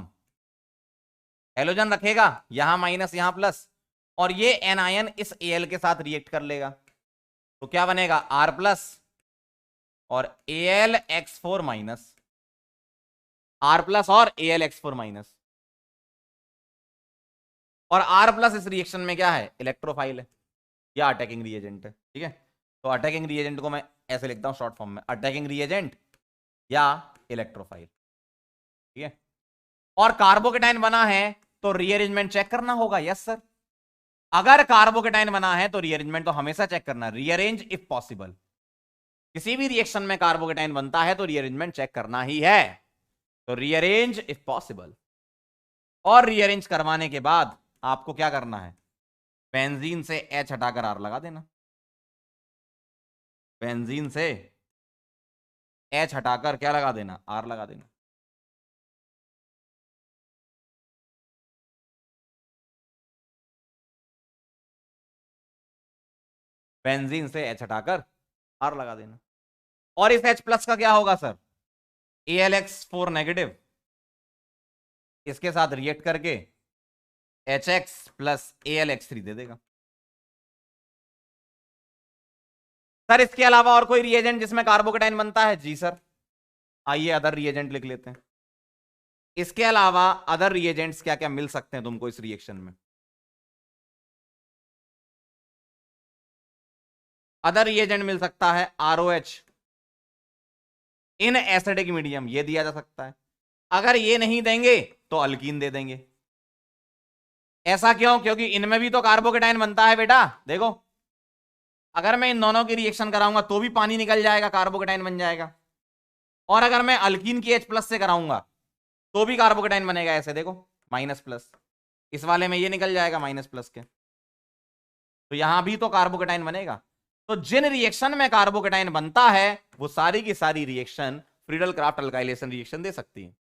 हेलोजन रखेगा, यहां माइनस यहां प्लस, और ये एनायन इस Al के साथ रिएक्ट कर लेगा, तो क्या बनेगा R प्लस और AlX4 माइनस, R प्लस और AlX4 माइनस। और R प्लस इस रिएक्शन में क्या है, इलेक्ट्रोफाइल है या अटैकिंग रिएजेंट है। ठीक है, तो अटैकिंग रिएजेंट को मैं ऐसे लिखता हूं शॉर्ट फॉर्म में, अटैकिंग रिएजेंट या इलेक्ट्रोफाइल। ठीक है, और कार्बोकेटाइन बना है तो रीअरेंजमेंट चेक करना होगा। यस सर, अगर कार्बोकेटाइन बना है तो रीअरेंजमेंट तो हमेशा चेक करना, रीअरेंज इफ पॉसिबल। किसी भी रिएक्शन में कार्बोकेटाइन बनता है तो रीअरेंजमेंट चेक करना ही है, तो रीअरेंज इफ पॉसिबल। और रीअरेंज करवाने के बाद आपको क्या करना है, बेंजीन से H हटाकर R लगा देना, बेंजीन से H हटाकर क्या लगा देना, R लगा देना। बेंजीन से H हटाकर R लगा देना। और इस H प्लस का क्या होगा सर, AlX4 नेगेटिव, इसके साथ रिएक्ट करके HX प्लस AlX3 दे देगा। सर इसके अलावा और कोई रिएजेंट जिसमें कार्बोकेटाइन बनता है? जी सर, आइए अदर रिएजेंट लिख लेते हैं। इसके अलावा अदर रिएजेंट्स क्या क्या मिल सकते हैं तुमको इस रिएक्शन में? अदर रिएजेंट मिल सकता है ROH इन एसिडिक मीडियम, ये दिया जा सकता है। अगर ये नहीं देंगे तो अल्कीन दे देंगे। ऐसा क्यों? क्योंकि इनमें भी तो कार्बोकेटाइन बनता है बेटा। देखो, अगर मैं इन दोनों की रिएक्शन कराऊंगा तो भी पानी निकल जाएगा, कार्बोकेटाइन बन जाएगा। और अगर मैं अल्कीन की H+ से कराऊंगा तो भी कार्बोकेटाइन बनेगा। ऐसे देखो, माइनस प्लस, इस वाले में ये निकल जाएगा माइनस प्लस के, तो यहां भी तो कार्बोकेटाइन बनेगा। तो जिन रिएक्शन में कार्बोकेटाइन बनता है वो सारी की सारी reaction Friedel Craft alkylation reaction दे सकती है।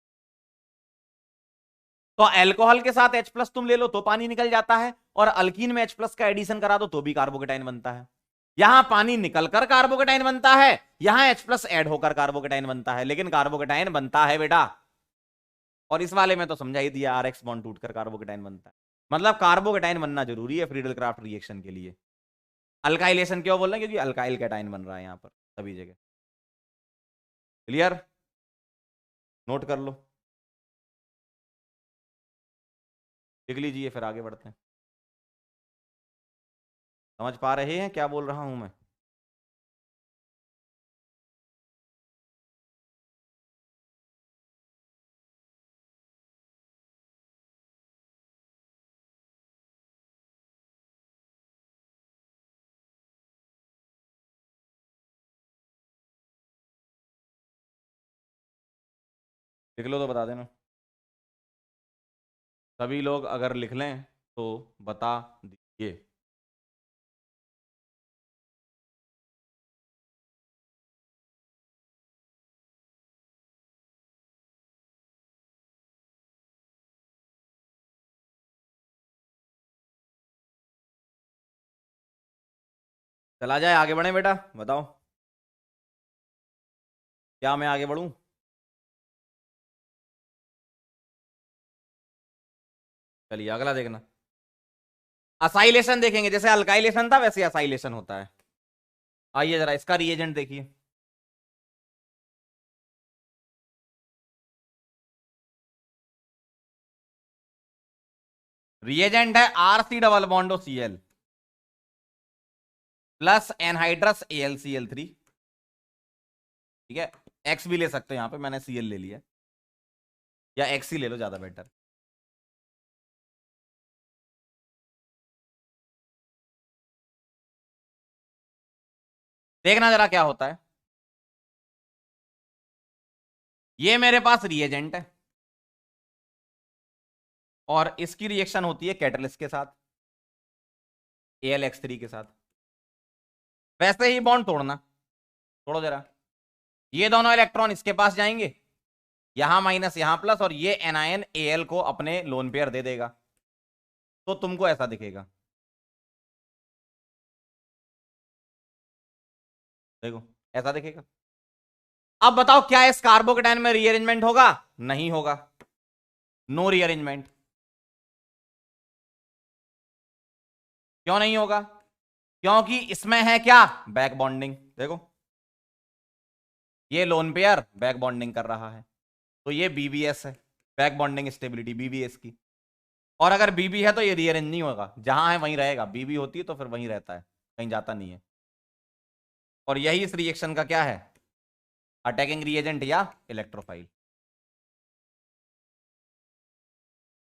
तो अल्कोहल के साथ H+ तुम ले लो तो पानी निकल जाता है, और अल्कीन में H+ का एडिशन करा दो तो भी कार्बोकेटाइन बनता है। यहां पानी निकलकर कार्बोकेटाइन बनता है, यहां H+ ऐड होकर कार्बोकेटाइन बनता है, लेकिन कार्बोकेटाइन बनता है बेटा। और इस वाले में तो समझा ही दिया, RX बॉन्ड टूटकर कार्बोकेटाइन बनता है। मतलब कार्बोकेटाइन बनना जरूरी है फ्रीडल क्राफ्ट रिएक्शन के लिए। अल्काइलेशन क्यों बोल रहे हैं? क्योंकि अल्काइल कैटाइन बन रहा है यहां पर सभी जगह। क्लियर? नोट कर लो, लिख लीजिए, फिर आगे बढ़ते हैं। समझ पा रहे हैं क्या बोल रहा हूं मैं? लिख लो तो बता देना। सभी लोग अगर लिख लें तो बता दीजिए। चला जाए, आगे बढ़े बेटा, बताओ क्या मैं आगे बढ़ूं? चलिए अगला देखना। असाइलेशन देखेंगे, जैसे अल्काइलेशन था वैसे असाइलेशन होता है। आइए जरा इसका रिएजेंट देखिए। रिएजेंट है RC double bond plus anhydrous AlCl3। ठीक है, X भी ले सकते हो, यहां पे मैंने Cl ले लिया, या X ही ले लो, ज्यादा बेटर। देखना जरा क्या होता है। ये मेरे पास रिएजेंट है और इसकी रिएक्शन होती है कैटलिस्ट के साथ, AlX3 के साथ। वैसे ही बॉन्ड तोड़ना, तोड़ो जरा। ये दोनों इलेक्ट्रॉन इसके पास जाएंगे, यहां माइनस यहां प्लस, और ये एनायन Al को अपने लोन पेयर दे देगा, तो तुमको ऐसा दिखेगा। देखो ऐसा दिखेगा। अब बताओ क्या इस कार्बोकेटाइन में रीअरेंजमेंट होगा? नहीं होगा, नो रीअरेंजमेंट। क्यों नहीं होगा? क्योंकि इसमें है क्या? Back bonding. देखो ये लोन पेयर बैक बॉन्डिंग कर रहा है, तो ये BBS है, बैक बॉन्डिंग स्टेबिलिटी BBS की। और अगर BB है तो ये रीअरेंज नहीं होगा, जहां है वहीं रहेगा। BB होती है तो फिर वहीं रहता है, कहीं जाता नहीं है। और यही इस रिएक्शन का क्या है? अटैकिंग रिएजेंट या इलेक्ट्रोफाइल।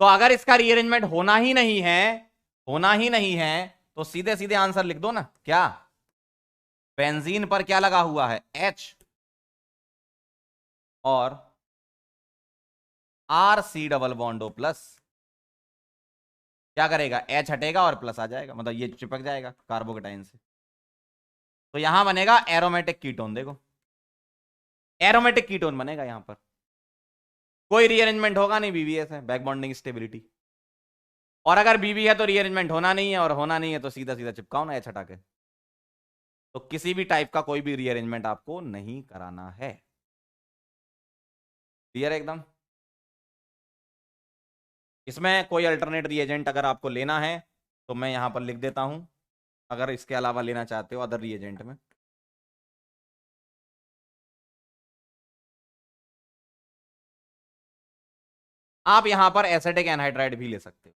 तो अगर इसका रीअरेंजमेंट होना ही नहीं है, होना ही नहीं है, तो सीधे सीधे आंसर लिख दो ना। क्या? बेंजीन पर क्या लगा हुआ है? H, और RC डबल बॉन्ड O+। क्या करेगा? H हटेगा और प्लस आ जाएगा, मतलब ये चिपक जाएगा कार्बोकेटाइन से, तो यहां बनेगा एरोमेटिक कीटोन। देखो एरोमेटिक कीटोन बनेगा यहां पर, कोई रीअरेंजमेंट होगा नहीं, BBS है, बैक बॉन्डिंग स्टेबिलिटी। और अगर BB है तो रीअरेंजमेंट होना नहीं है, और होना नहीं है तो सीधा सीधा चिपकाओ ना H हटा के। तो किसी भी टाइप का कोई भी रीअरेंजमेंट आपको नहीं कराना है। क्लियर है एकदम? इसमें कोई अल्टरनेट रिएजेंट अगर आपको लेना है तो मैं यहां पर लिख देता हूं, अगर इसके अलावा लेना चाहते हो अदर रिएजेंट में। आप यहां पर एसिटिक एनहाइड्राइड भी ले सकते हो।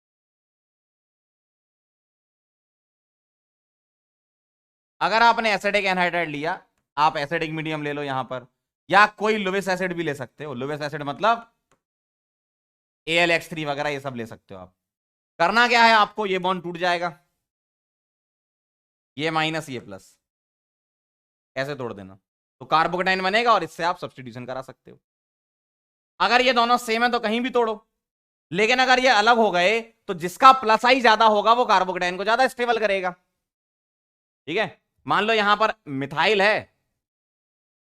अगर आपने एसिडिक एनहाइड्राइड लिया, आप एसिडिक मीडियम ले लो यहां पर, या कोई लुइस एसिड भी ले सकते हो। लुइस एसिड मतलब AlX3 वगैरह ये सब ले सकते हो आप। करना क्या है आपको, ये बॉन्ड टूट जाएगा, ये माइनस ये प्लस, ऐसे तोड़ देना, तो कार्बोकेटाइन बनेगा और इससे आप सब्स्टिट्यूशन करा सकते हो। अगर ये दोनों सेम है तो कहीं भी तोड़ो, लेकिन अगर ये अलग हो गए तो जिसका प्लस आई ज्यादा होगा वो कार्बोकेटाइन को ज्यादा स्टेबल करेगा। ठीक है, मान लो यहां पर मिथाइल है,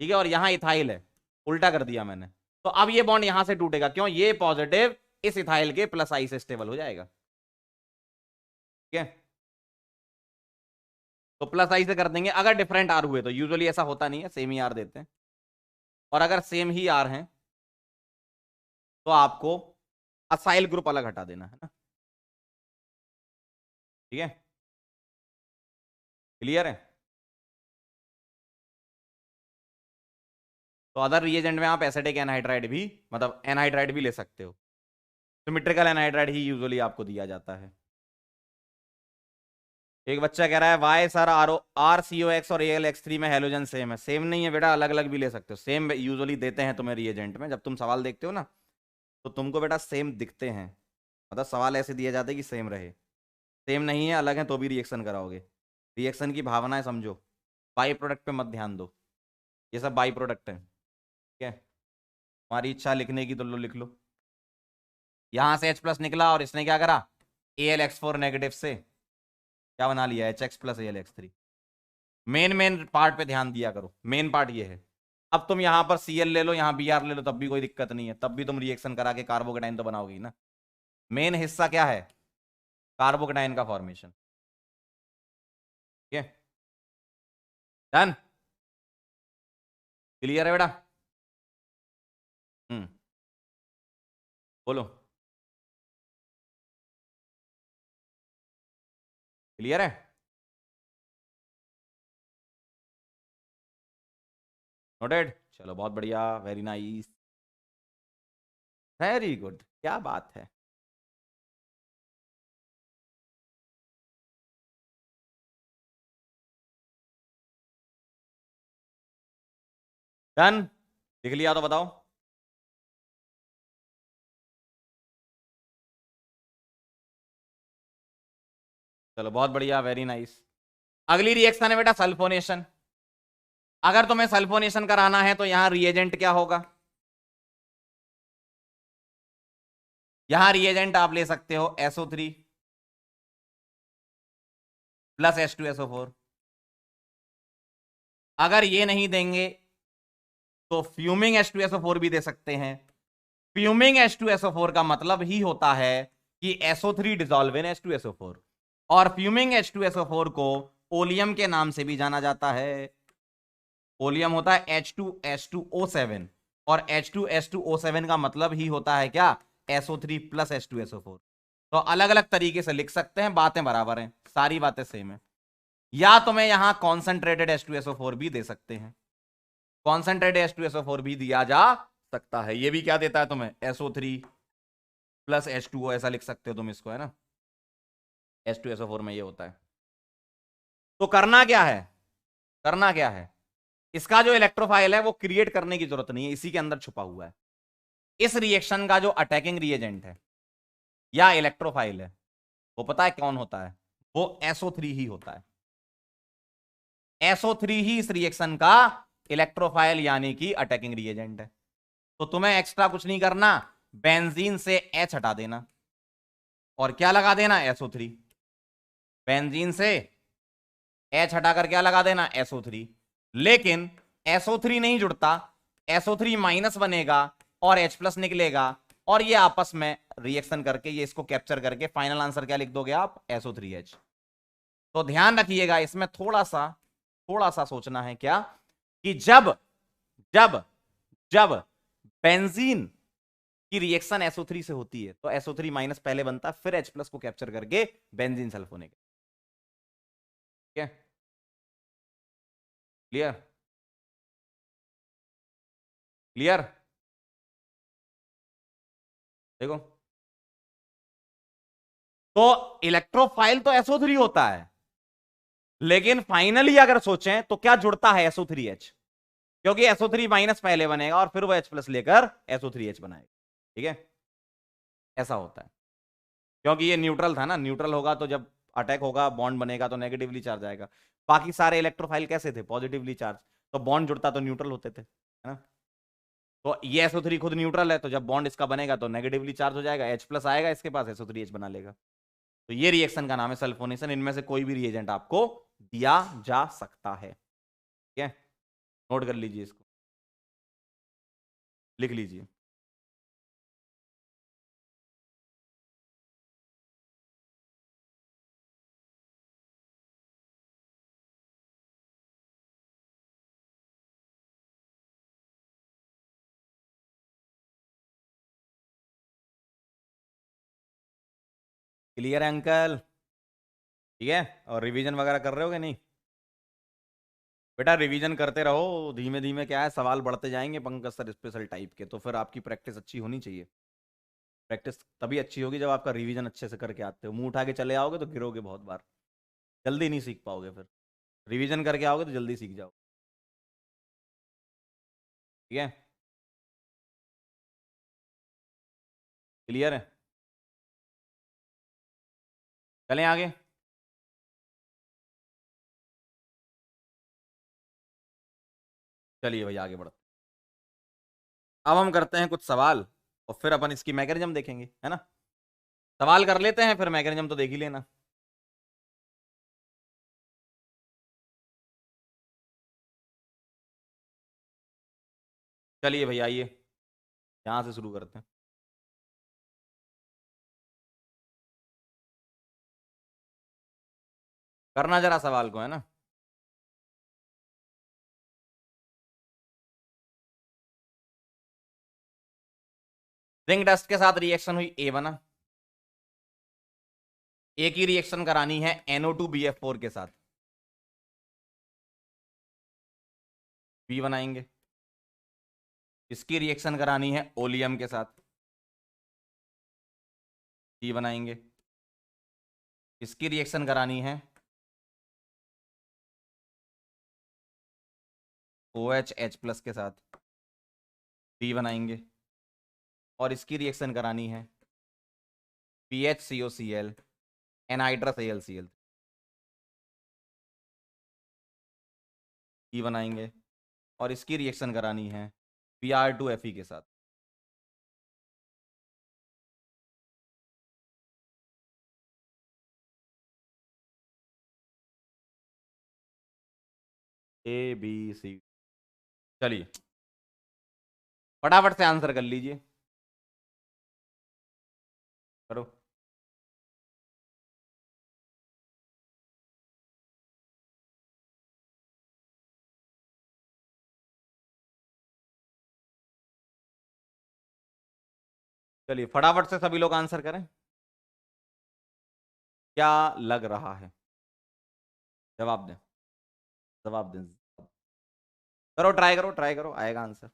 ठीक है, और यहां इथाइल है, उल्टा कर दिया मैंने, तो अब ये बॉन्ड यहां से टूटेगा, क्यों, ये पॉजिटिव इस इथाइल के प्लस आई से स्टेबल हो जाएगा। ठीक है, तो प्लस आई से कर देंगे। अगर डिफरेंट आर हुए तो, यूजुअली ऐसा होता नहीं है, सेम ही आर देते हैं, और अगर सेम ही आर हैं तो आपको असाइल ग्रुप अलग हटा देना है ना। ठीक है, क्लियर है। तो अदर रिएजेंट में आप एसिटिक एनहाइड्राइड भी, मतलब एनहाइड्राइड भी ले सकते हो। सिमेट्रिकल एनहाइड्राइड ही यूजुअली आपको दिया जाता है। एक बच्चा कह रहा है वाई सर RCOX और AlX3 में हेलोजन सेम है। सेम नहीं है बेटा, अलग अलग भी ले सकते हो। सेम यूजुअली देते हैं तुम्हें रिएजेंट में, जब तुम सवाल देखते हो ना तो तुमको बेटा सेम दिखते हैं, मतलब सवाल ऐसे दिए जाते हैं कि सेम रहे। सेम नहीं है, अलग है तो भी रिएक्शन कराओगे। रिएक्शन की भावनाएं समझो, बाई प्रोडक्ट पे मत ध्यान दो, ये सब बाई प्रोडक्ट है। ठीक है, तुम्हारी इच्छा लिखने की तो लो लिख लो। यहां से H+ निकला और इसने क्या करा, AlX4 नेगेटिव से क्या बना लिया, HX + AlX3। Main main part पे ध्यान दिया करो, मेन पार्ट ये है। अब तुम यहां पर Cl ले लो, यहां Br ले लो, तब भी कोई दिक्कत नहीं है, तब भी तुम रिएक्शन करा के कार्बोकेटाइन तो बनाओगी ना। मेन हिस्सा क्या है, कार्बोकेटाइन का फॉर्मेशन। ठीक है, डन, क्लियर है बेटा। हम्म, बोलो, क्लियर है। नोटेड, चलो बहुत बढ़िया, वेरी नाइस, वेरी गुड, क्या बात है। डन, लिख लिया तो बताओ। चलो बहुत बढ़िया, वेरी नाइस। अगली रिएक्शन है बेटा सल्फोनेशन। अगर तुम्हें सल्फोनेशन कराना है तो यहां रिएजेंट क्या होगा, यहां रिएजेंट आप ले सकते हो SO3 + H2SO4। अगर ये नहीं देंगे तो फ्यूमिंग H2SO4 भी दे सकते हैं। फ्यूमिंग H2SO4 का मतलब ही होता है कि SO3 डिसॉल्व इन H2SO4, और फ्यूमिंग H2SO4 को ओलियम के नाम से भी जाना जाता है। ओलियम होता है H2S2O7, और H2S2O7 का मतलब ही होता है क्या, SO3 + H2SO4। तो अलग अलग तरीके से लिख सकते हैं, बातें बराबर हैं, सारी बातें सेम है। या तुम्हें यहां कॉन्सेंट्रेटेड H2SO4 भी दे सकते हैं, कॉन्सेंट्रेटेड H2SO4 भी दिया जा सकता है। ये भी क्या देता है तुम्हें, SO3 + H2O, ऐसा लिख सकते हो तुम इसको, है ना। H2SO4 में ये होता है। तो करना क्या है, करना क्या है, इसका जो इलेक्ट्रोफाइल है वो क्रिएट करने की जरूरत नहीं है, इसी के अंदर छुपा हुआ है। इस रिएक्शन का जो अटैकिंग रिएजेंट है या इलेक्ट्रोफाइल है वो पता है कौन होता है, वो SO3 ही होता है। SO3 ही इस रिएक्शन का इलेक्ट्रोफाइल यानी कि अटैकिंग रिएजेंट है। तो तुम्हें एक्स्ट्रा कुछ नहीं करना, बेंजीन से H हटा देना और क्या लगा देना, SO3। बेंजीन से H हटाकर क्या लगा देना, SO3। लेकिन SO3 नहीं जुड़ता, SO3- बनेगा और H+ निकलेगा, और ये आपस में रिएक्शन करके ये इसको कैप्चर करके फाइनल आंसर क्या लिख दोगे आप, SO3H। तो ध्यान रखिएगा, इसमें थोड़ा सा सोचना है क्या, कि जब जब जब बेंजीन की रिएक्शन SO3 से होती है तो SO3- पहले बनता, फिर H+ को कैप्चर करके बेंजीन सल्फोनेट। ठीक है, क्लियर, क्लियर, देखो। तो इलेक्ट्रोफाइल तो SO3 होता है, लेकिन फाइनली अगर सोचें तो क्या जुड़ता है SO3H, क्योंकि SO3 माइनस पहले बनेगा और फिर वो H प्लस लेकर SO3H बनाएगा। ठीक है, ऐसा होता है, क्योंकि ये न्यूट्रल था ना, न्यूट्रल होगा तो जब अटैक होगा बॉन्ड बनेगा तो नेगेटिवली चार्ज आएगा। बाकी सारे इलेक्ट्रोफाइल कैसे थे, पॉजिटिवली चार्ज, तो बॉन्ड जुड़ता तो न्यूट्रल होते थे, है ना। तो ये SO3 खुद न्यूट्रल है, तो जब बॉन्ड इसका बनेगा तो नेगेटिवली चार्ज हो जाएगा, H प्लस आएगा इसके पास, SO3H बना लेगा। तो ये रिएक्शन का नाम है सल्फोनेशन। इनमें से कोई भी रिएजेंट आपको दिया जा सकता है। ठीक है, नोट कर लीजिए इसको, लिख लीजिए। क्लियर है अंकल? ठीक है, और रिवीजन वगैरह कर रहे हो कि नहीं? बेटा रिवीजन करते रहो, धीमे धीमे क्या है सवाल बढ़ते जाएंगे पंकज सर स्पेशल टाइप के, तो फिर आपकी प्रैक्टिस अच्छी होनी चाहिए। प्रैक्टिस तभी अच्छी होगी जब आपका रिवीजन अच्छे से करके आते हो। मुंह उठा के चले आओगे तो गिरोगे बहुत बार, जल्दी नहीं सीख पाओगे। फिर रिवीजन करके आओगे तो जल्दी सीख जाओ। ठीक है, क्लियर है? चलें आगे। चलिए भाई आगे बढ़ते, अब हम करते हैं कुछ सवाल और फिर अपन इसकी मैकेनिज्म देखेंगे, है ना। सवाल कर लेते हैं फिर मैकेनिज्म तो देख ही लेना। चलिए भाई आइए, यहां से शुरू करते हैं। करना जरा सवाल को, है ना। जिंक डस्ट के साथ रिएक्शन हुई, ए बना। ए की रिएक्शन करानी है NO2BF4 के साथ, बी बनाएंगे। इसकी रिएक्शन करानी है ओलियम के साथ, सी बनाएंगे। इसकी रिएक्शन करानी है OH H+ के साथ, डी बनाएंगे। और इसकी रिएक्शन करानी है PHCOCl एनहाइड्रस AlCl, ई बनाएंगे। और इसकी रिएक्शन करानी है Br2Fe के साथ। ABC। चलिए फटाफट से आंसर कर लीजिए, करो। चलिए फटाफट से सभी लोग आंसर करें, क्या लग रहा है? जवाब दें, जवाब दें, करो, ट्राई करो, आएगा आंसर।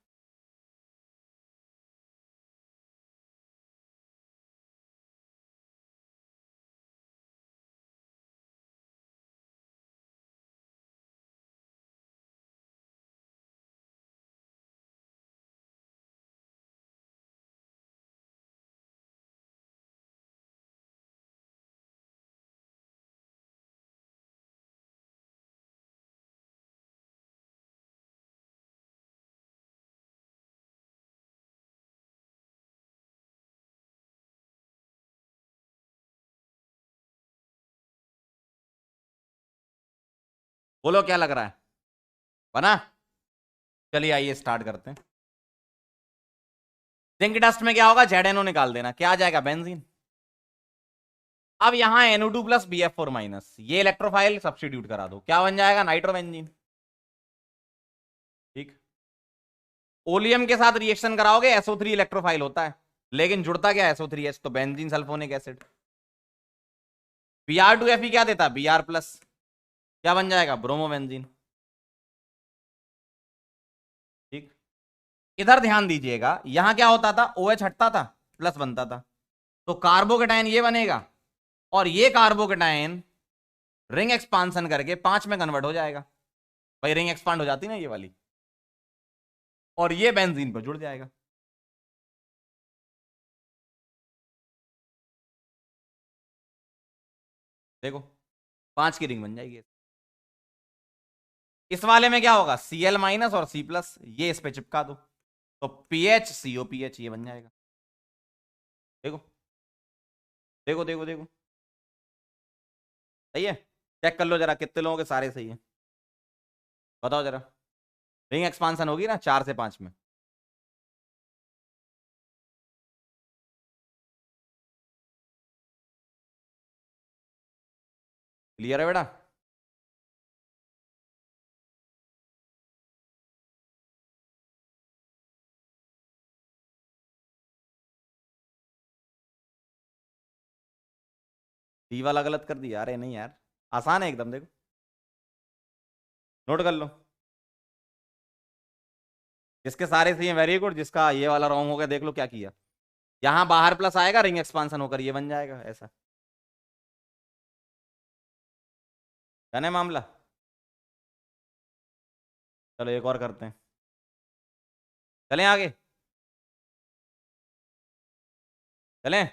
बोलो क्या लग रहा है, बना? चलिए आइए स्टार्ट करते हैं। जिंक डस्ट में क्या होगा, ZNO निकाल देना, क्या आ जाएगा, बेंजीन। अब यहां NO2+BF4-, ये इलेक्ट्रोफाइल सब्स्टिट्यूट करा दो, क्या बन जाएगा, नाइट्रोबेंजीन। ठीक, ओलियम के साथ रिएक्शन कराओगे SO3 इलेक्ट्रोफाइल होता है, लेकिन जुड़ता क्या है SO3H, तो बेंजीन सल्फोनिक एसिड। Br2Fe क्या देता है, Br+, क्या बन जाएगा, ब्रोमोबेंजीन। ठीक, इधर ध्यान दीजिएगा, यहां क्या होता था, OH हटता था, प्लस बनता था, तो कार्बोकेटाइन ये बनेगा, और ये कार्बोकेटाइन रिंग एक्सपांसन करके 5 में कन्वर्ट हो जाएगा भाई, रिंग एक्सपांड हो जाती ना ये वाली, और ये बेंजीन पर जुड़ जाएगा। देखो 5 की रिंग बन जाएगी। इस वाले में क्या होगा, Cl माइनस और C प्लस, ये इस पे चिपका दो तो PHCOPH ये बन जाएगा। देखो देखो देखो देखो, सही है। चेक कर लो जरा कितने लोगों के सारे सही है, बताओ जरा। रिंग एक्सपांसन होगी ना 4 से 5 में। क्लियर है बेटा? डी वाला गलत कर दिया, अरे नहीं यार, आसान है एकदम, देखो नोट कर लो। जिसके सारे सही है वेरी गुड, जिसका ये वाला रॉन्ग हो गया देख लो क्या किया। यहां बाहर प्लस आएगा, रिंग एक्सपांसन होकर ये बन जाएगा ऐसा, है ना मामला। चलो एक और करते हैं, चलें आगे, चलें,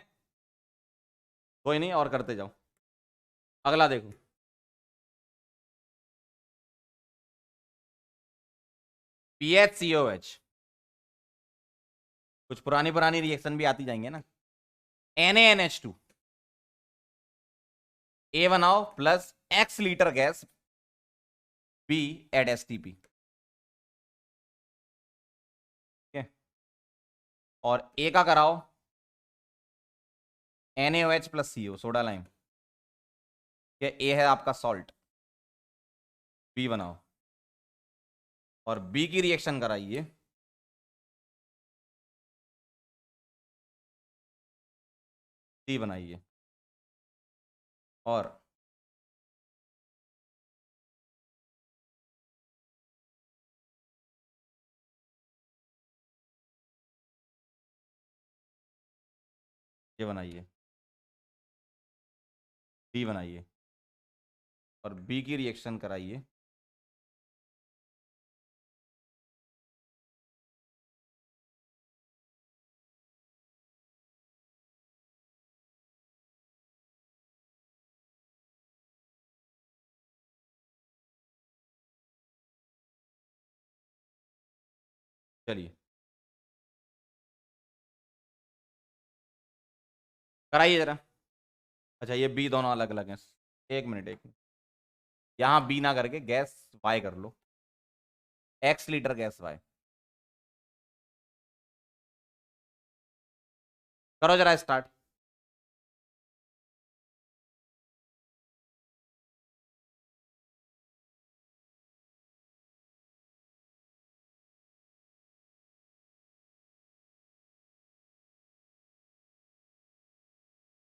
कोई नहीं और करते जाओ। अगला देखो, PHCOH, कुछ पुरानी पुरानी रिएक्शन भी आती जाएंगे ना। NaNH2 A बनाओ plus X litre gas B at STP, ठीक है। और A का कराओ NaOH plus CO soda lime, ये A है आपका सॉल्ट, B बनाओ और B की रिएक्शन कराइए C बनाइए और ये बनाइए D बनाइए और B की रिएक्शन कराइए चलिए कराइए जरा। अच्छा ये B दोनों अलग अलग हैं, एक मिनट एक मिनट, यहाँ B ना करके गैस Y कर लो, X लीटर गैस Y, करो जरा स्टार्ट।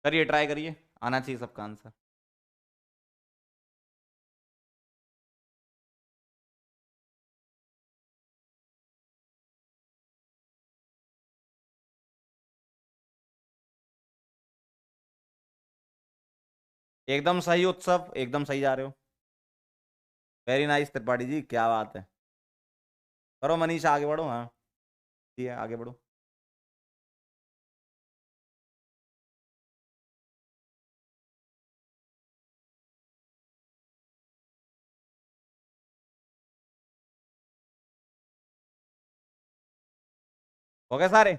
करिए ट्राई करिए, आना चाहिए सबका आंसर। एकदम सही उत्सव, एकदम सही जा रहे हो, वेरी नाइस त्रिपाठी जी, क्या बात है। करो मनीषा आगे बढ़ो, हाँ ठीक है आगे बढ़ो। हो गए सारे?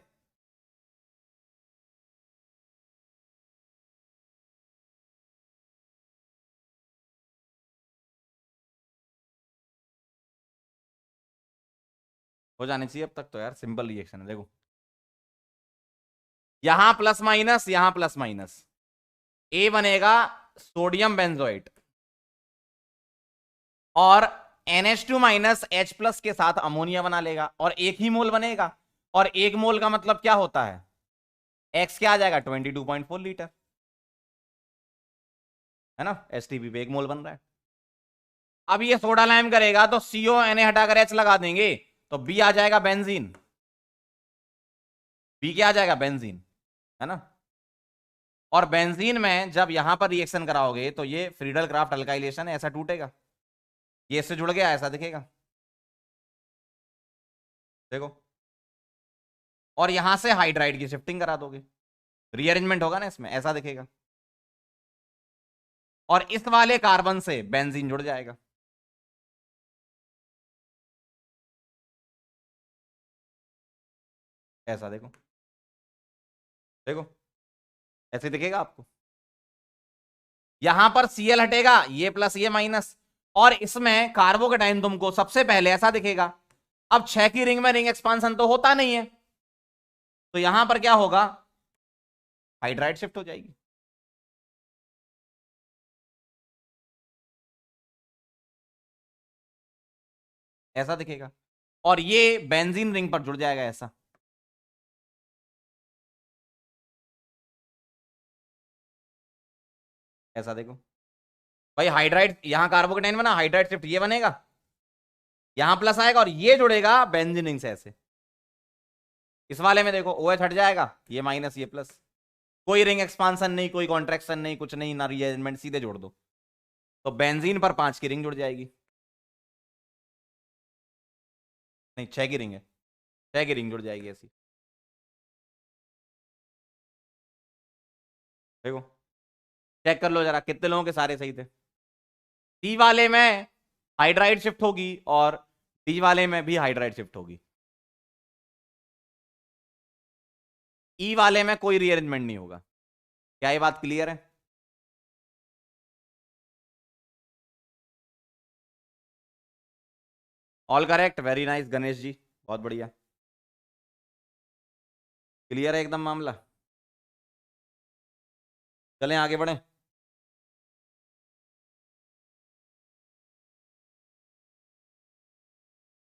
हो जाने चाहिए अब तक तो यार, सिंपल रिएक्शन है देखो, यहां प्लस माइनस यहां प्लस माइनस, ए बनेगा सोडियम बेंजोएट और NH2 माइनस H प्लस के साथ अमोनिया बना लेगा और एक ही मोल बनेगा, और एक मोल का मतलब क्या होता है, X क्या आ जाएगा 22.4 लीटर, है ना, STP पे एक मोल बन रहा है। अब ये सोडा लाइम करेगा तो CO Na हटाकर H लगा देंगे तो B आ जाएगा बेंजीन, B क्या आ जाएगा बेंजीन, है ना। और बेंजीन में जब यहां पर रिएक्शन कराओगे तो ये फ्रीडल क्राफ्ट अल्काइलेशन है, ऐसा टूटेगा, ये इससे जुड़ गया, ऐसा दिखेगा, देखो। और यहां से हाइड्राइड की शिफ्टिंग करा दोगे, रीअरेंजमेंट होगा ना इसमें, ऐसा दिखेगा। और इस वाले कार्बन से बेंजीन जुड़ जाएगा, ऐसा देखो, देखो ऐसे दिखेगा आपको। यहां पर Cl हटेगा, ये प्लस ये माइनस, और इसमें कार्बोकेटाइन तुमको सबसे पहले ऐसा दिखेगा। अब 6 की रिंग में रिंग एक्सपांसन तो होता नहीं है, तो यहां पर क्या होगा, हाइड्राइड शिफ्ट हो जाएगी, ऐसा दिखेगा। और ये बेंजीन रिंग पर जुड़ जाएगा, ऐसा, ऐसा देखो भाई। हाइड्राइड यहां कार्बोकेटाइन बना, हाइड्राइड शिफ्ट ये बनेगा, यहां प्लस आएगा और ये जुड़ेगा बेंजीन रिंग से, ऐसे। इस वाले में देखो OH हट जाएगा, ये माइनस ये प्लस, कोई रिंग एक्सपांसन नहीं, कोई कॉन्ट्रैक्शन नहीं, कुछ नहीं, ना रीअरेंजमेंट, सीधे जोड़ दो, तो बेंजीन पर 5 की रिंग जुड़ जाएगी, नहीं 6 की रिंग है, 6 की रिंग जुड़ जाएगी ऐसी, देखो चेक कर लो जरा कितने लोगों के सारे सही थे। डी वाले में हाइड्राइड शिफ्ट होगी और डी वाले में भी हाइड्राइड शिफ्ट होगी, ई वाले में कोई रीअरेंजमेंट नहीं होगा। क्या ये बात क्लियर है? All correct, very nice Ganesh ji, बहुत बढ़िया, क्लियर है एकदम मामला। चलें आगे बढ़ें।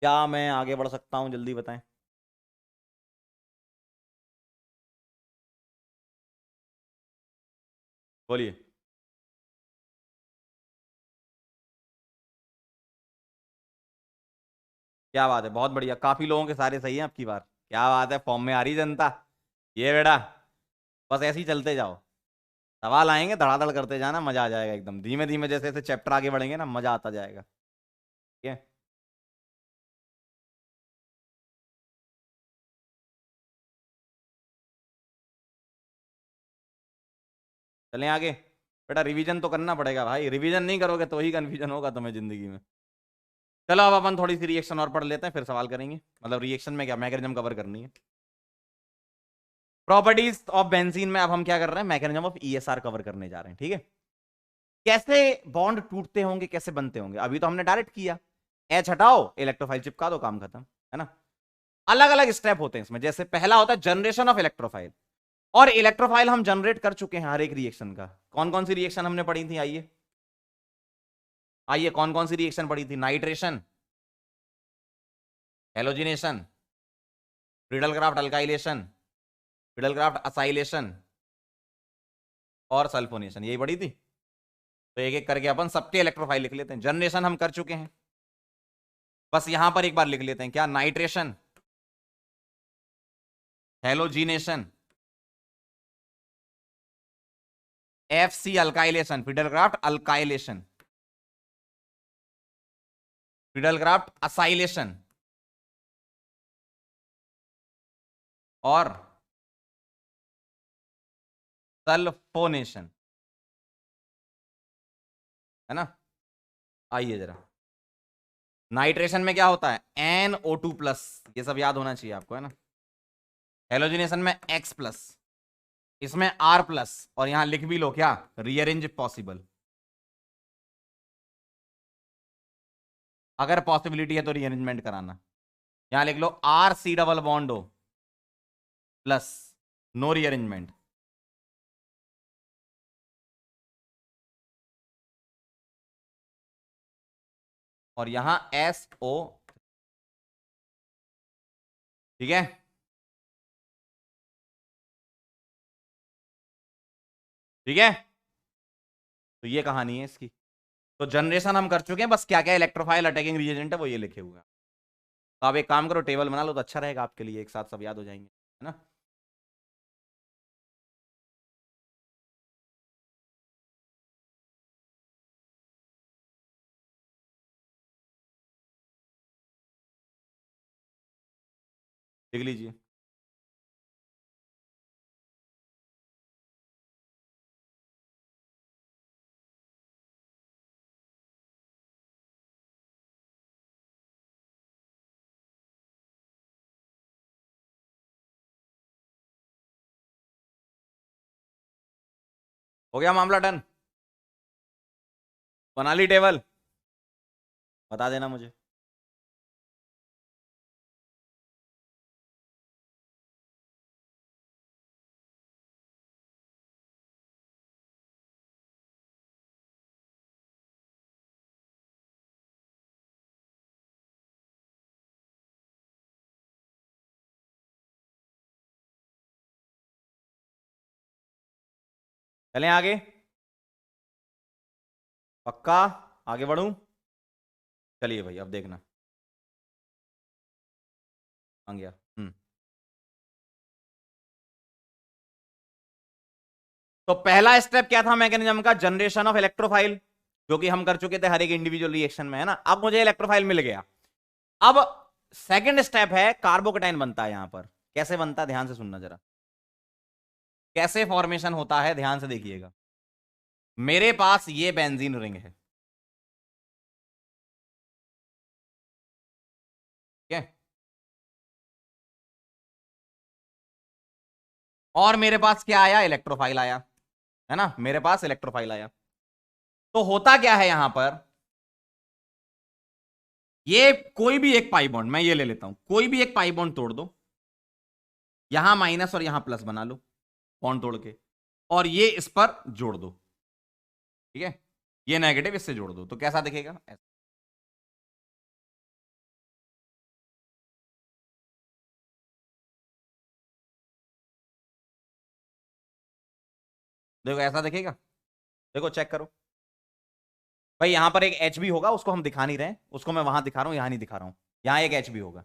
क्या मैं आगे बढ़ सकता हूं, जल्दी बताएं। बोलिए। क्या बात है, बहुत बढ़िया, काफी लोगों के सारे सही हैं आपकी बार, क्या बात है, फॉर्म में आ रही जनता। ये बेटा, बस ऐसे ही चलते जाओ, सवाल आएंगे धड़ाधड़ करते जाना, मजा आ जाएगा एकदम, धीमे धीमे जैसे जैसे चैप्टर आगे बढ़ेंगे ना, मजा आता जाएगा, ठीक है। चलें आगे। बेटा रिवीजन तो करना पड़ेगा भाई, रिवीजन नहीं करोगे तो ही कंफ्यूजन होगा तुम्हें जिंदगी में। चलो अब अपन थोड़ी सी रिएक्शन और पढ़ लेते हैं, फिर सवाल करेंगे, मतलब रिएक्शन में क्या मैकेनिज्म कवर करनी है। प्रॉपर्टीज ऑफ बेंजीन में अब हम क्या कर रहे हैं, मैकेनिज्म ऑफ ESR कवर करने जा रहे हैं, ठीक है। कैसे बॉन्ड टूटते होंगे, कैसे बनते होंगे, अभी तो हमने डायरेक्ट किया, H हटाओ इलेक्ट्रोफाइल चिपका दो, काम खत्म, है ना। अलग अलग स्टेप होते हैं इसमें, जैसे पहला होता है जनरेशन ऑफ इलेक्ट्रोफाइल, और इलेक्ट्रोफाइल हम जनरेट कर चुके हैं हर एक रिएक्शन का। कौन कौन सी रिएक्शन हमने पढ़ी थी, आइए आइए, कौन कौन सी रिएक्शन पढ़ी थी, nitration, halogenation, Friedel Craft alkylation, Friedel craft acylation, और सल्फोनेशन, यही पढ़ी थी। तो एक एक करके अपन सबके इलेक्ट्रोफाइल लिख लेते हैं। जनरेशन हम कर चुके हैं, बस यहां पर एक बार लिख लेते हैं, क्या, nitration, halogenation, FC alkylation, Friedel Craft alkylation, Friedel craft acylation, और सल्फोनेशन, है ना। आइए जरा, नाइट्रेशन में क्या होता है, NO2+, ये सब याद होना चाहिए आपको, है ना। हेलोजिनेशन में X+, इसमें R+, और यहां लिख भी लो क्या, रीअरेंज पॉसिबल, अगर पॉसिबिलिटी है तो रीअरेंजमेंट कराना। यहां लिख लो RC डबल बॉन्ड हो प्लस, नो रीअरेंजमेंट, और यहां SO, ठीक है। ठीक है, तो ये कहानी है इसकी। तो जनरेशन हम कर चुके हैं, बस क्या क्या इलेक्ट्रोफाइल अटैकिंग रिएजेंट है वो ये लिखे हुए हैं। तो आप एक काम करो, टेबल बना लो तो अच्छा रहेगा आपके लिए, एक साथ सब याद हो जाएंगे, है ना। लिख लीजिए। हो गया मामला डन? बना ली टेबल? बता देना मुझे। चलें आगे? पक्का? आगे बढ़ूं? चलिए भाई, अब देखना। आ गया। तो पहला स्टेप क्या था मैकेनिज्म का? जनरेशन ऑफ इलेक्ट्रोफाइल, जो कि हम कर चुके थे हर एक इंडिविजुअल रिएक्शन में, है ना। अब मुझे इलेक्ट्रोफाइल मिल गया। अब सेकंड स्टेप है, कार्बोकेटाइन बनता है यहां पर। कैसे बनता है, ध्यान से सुनना जरा। कैसे फॉर्मेशन होता है, ध्यान से देखिएगा। मेरे पास ये बेंजीन रिंग है, ठीक है, और मेरे पास क्या आया? इलेक्ट्रोफाइल आया, है ना। मेरे पास इलेक्ट्रोफाइल आया। तो होता क्या है यहां पर, ये कोई भी एक पाई बॉन्ड, मैं ये ले लेता हूं, कोई भी एक पाई बॉन्ड तोड़ दो, यहां माइनस और यहां प्लस बना लो बॉन्ड तोड़ के, और ये इस पर जोड़ दो, ठीक है। ये नेगेटिव इससे जोड़ दो, तो कैसा दिखेगा? ऐसा। देखो ऐसा दिखेगा। देखो चेक करो भाई, यहां पर एक एच भी होगा, उसको हम दिखा नहीं रहे हैं, उसको मैं वहां दिखा रहा हूं, यहां नहीं दिखा रहा हूं। यहां एक एच भी होगा।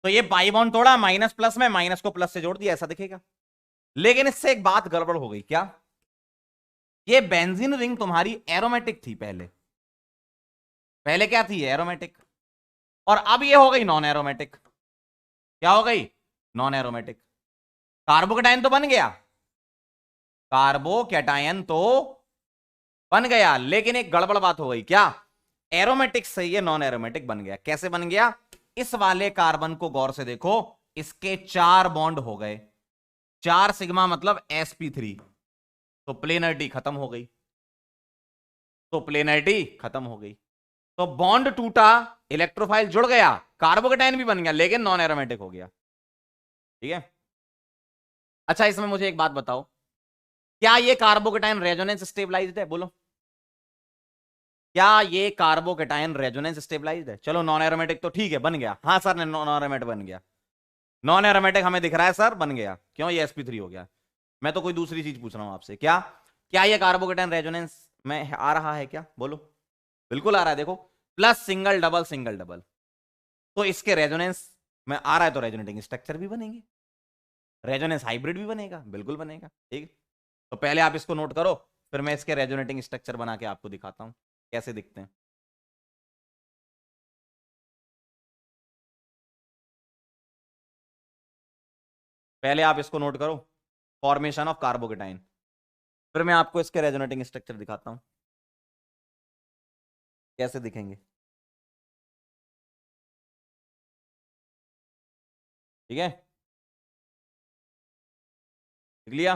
तो ये पाई बॉन्ड तोड़ा, माइनस प्लस में, माइनस को प्लस से जोड़ दिया, ऐसा दिखेगा। लेकिन इससे एक बात गड़बड़ हो गई। क्या? ये बेंजीन रिंग तुम्हारी एरोमेटिक थी पहले। पहले क्या थी? एरोमेटिक। और अब ये हो गई नॉन एरोमेटिक। क्या हो गई? Non aromatic. कार्बोकेटाइन तो बन गया, कार्बोकेटाइन तो बन गया, लेकिन एक गड़बड़ बात हो गई। क्या? एरोमेटिक से ये नॉन एरोमेटिक बन गया। कैसे बन गया? इस वाले कार्बन को गौर से देखो, इसके 4 बॉन्ड हो गए, 4 सिग्मा मतलब sp3। तो प्लेनरिटी खत्म हो गई, तो प्लेनरिटी खत्म हो गई, तो बॉन्ड टूटा, इलेक्ट्रोफाइल जुड़ गया, कार्बोकेटाइन भी बन गया, लेकिन नॉन एरोमेटिक हो गया, ठीक है। अच्छा, इसमें मुझे एक बात बताओ, क्या ये कार्बोकेटाइन रेजोनेंस स्टेबलाइज्ड है? बोलो, क्या ये कार्बोकेटाइन रेजोनेंस स्टेबलाइज्ड है? चलो नॉन एरोमेटिक तो ठीक है, बन गया। हाँ सर, नॉन एरोमेटिक बन गया। नॉन एरोमेटिक हमें दिख रहा है सर, बन गया। क्यों? ये sp3 हो गया। मैं तो कोई दूसरी चीज पूछ रहा हूं आपसे। क्या क्या ये कार्बोकेटाइन रेजोनेंस में आ रहा है क्या? बोलो। बिल्कुल आ रहा है। देखो, plus single double single double, तो इसके रेजोनेंस में आ रहा है, तो रेजोनेटिंग स्ट्रक्चर भी बनेंगे, रेजोनेंस हाइब्रिड भी बनेगा, बिल्कुल बनेगा, ठीक है। तो पहले आप इसको नोट करो, फिर मैं इसके रेजोनेटिंग स्ट्रक्चर बना के आपको दिखाता हूं कैसे दिखते हैं। पहले आप इसको नोट करो, फॉर्मेशन ऑफ कार्बोकेटाइन, फिर मैं आपको इसके रेजोनेटिंग स्ट्रक्चर दिखाता हूं कैसे दिखेंगे, ठीक है। लिख लिया?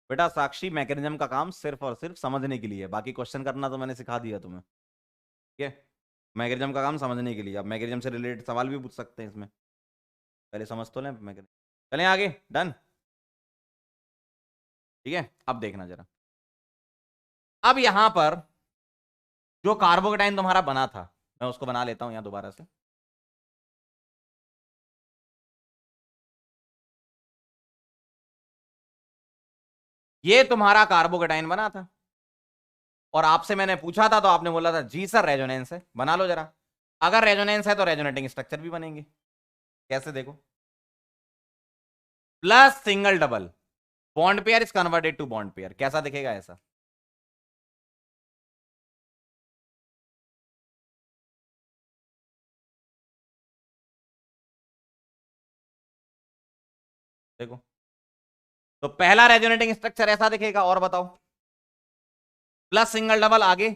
बेटा साक्षी, मैकेनिज्म का काम सिर्फ और सिर्फ समझने के लिए है, बाकी क्वेश्चन करना तो मैंने सिखा दिया तुम्हें, ठीक है। मैकेनिज्म का काम समझने के लिए, अब मैकेनिज्म से रिलेटेड सवाल भी पूछ सकते हैं इसमें, पहले समझ तो लें मैकेनिज्म। चलें आगे, डन, ठीक है। अब देखना जरा, अब यहां पर जो कार्बोकेटाइन तुम्हारा बना था, मैं उसको बना लेता हूं यहां दोबारा से। ये तुम्हारा कार्बोकेटाइन बना था, और आपसे मैंने पूछा था तो आपने बोला था जी सर रेजोनेंस है। बना लो जरा, अगर रेजोनेंस है तो रेजोनेटिंग स्ट्रक्चर भी बनेंगे। कैसे? देखो, plus single double, bond pair is converted to bond pair. कैसा दिखेगा? ऐसा। देखो, तो पहला रेजोनेटिंग स्ट्रक्चर ऐसा दिखेगा। और बताओ, प्लस सिंगल डबल आगे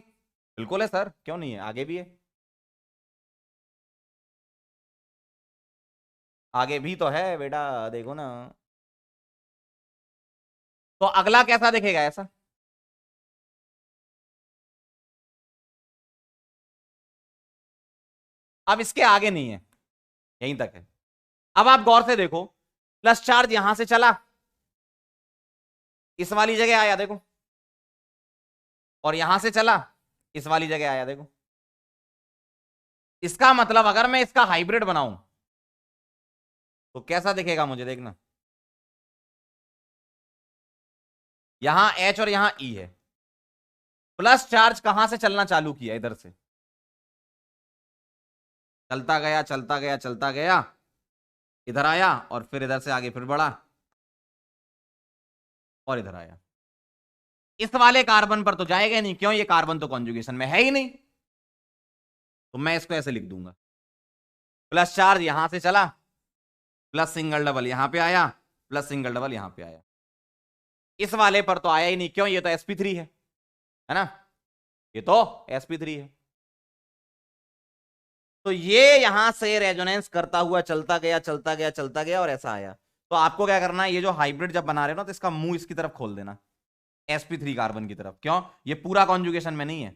बिल्कुल है सर, क्यों नहीं है, आगे भी है, आगे भी तो है बेटा, देखो ना। तो अगला कैसा दिखेगा? ऐसा। अब इसके आगे नहीं है, यहीं तक है। अब आप गौर से देखो, प्लस चार्ज यहां से चला, इस वाली जगह आया देखो, और यहां से चला, इस वाली जगह आया देखो। इसका मतलब अगर मैं इसका हाइब्रिड बनाऊं तो कैसा दिखेगा मुझे देखना। यहां H और यहां E है, प्लस चार्ज कहां से चलना चालू किया? इधर से चलता गया चलता गया चलता गया, इधर आया, और फिर इधर से आगे फिर बढ़ा, और इधर आया। इस वाले कार्बन पर तो जाएगा नहीं, क्यों? ये कार्बन तो कॉन्जुगेशन में है ही नहीं। तो मैं इसको ऐसे लिख दूंगा, प्लस चार्ज यहां से चला, प्लस सिंगल डबल यहां पे आया, प्लस सिंगल डबल यहां पे आया। इस वाले पर तो आया ही नहीं, क्यों? ये तो sp3 है ना, ये तो sp3 है। तो ये यहां से रेजोनेंस करता हुआ चलता गया चलता गया चलता गया, और ऐसा आया। तो आपको क्या करना है, ये जो हाइब्रिड जब बना रहे हो ना, तो इसका मुंह इसकी तरफ खोल देना, sp3 कार्बन की तरफ। क्यों? ये पूरा कॉन्जुगेशन में नहीं है,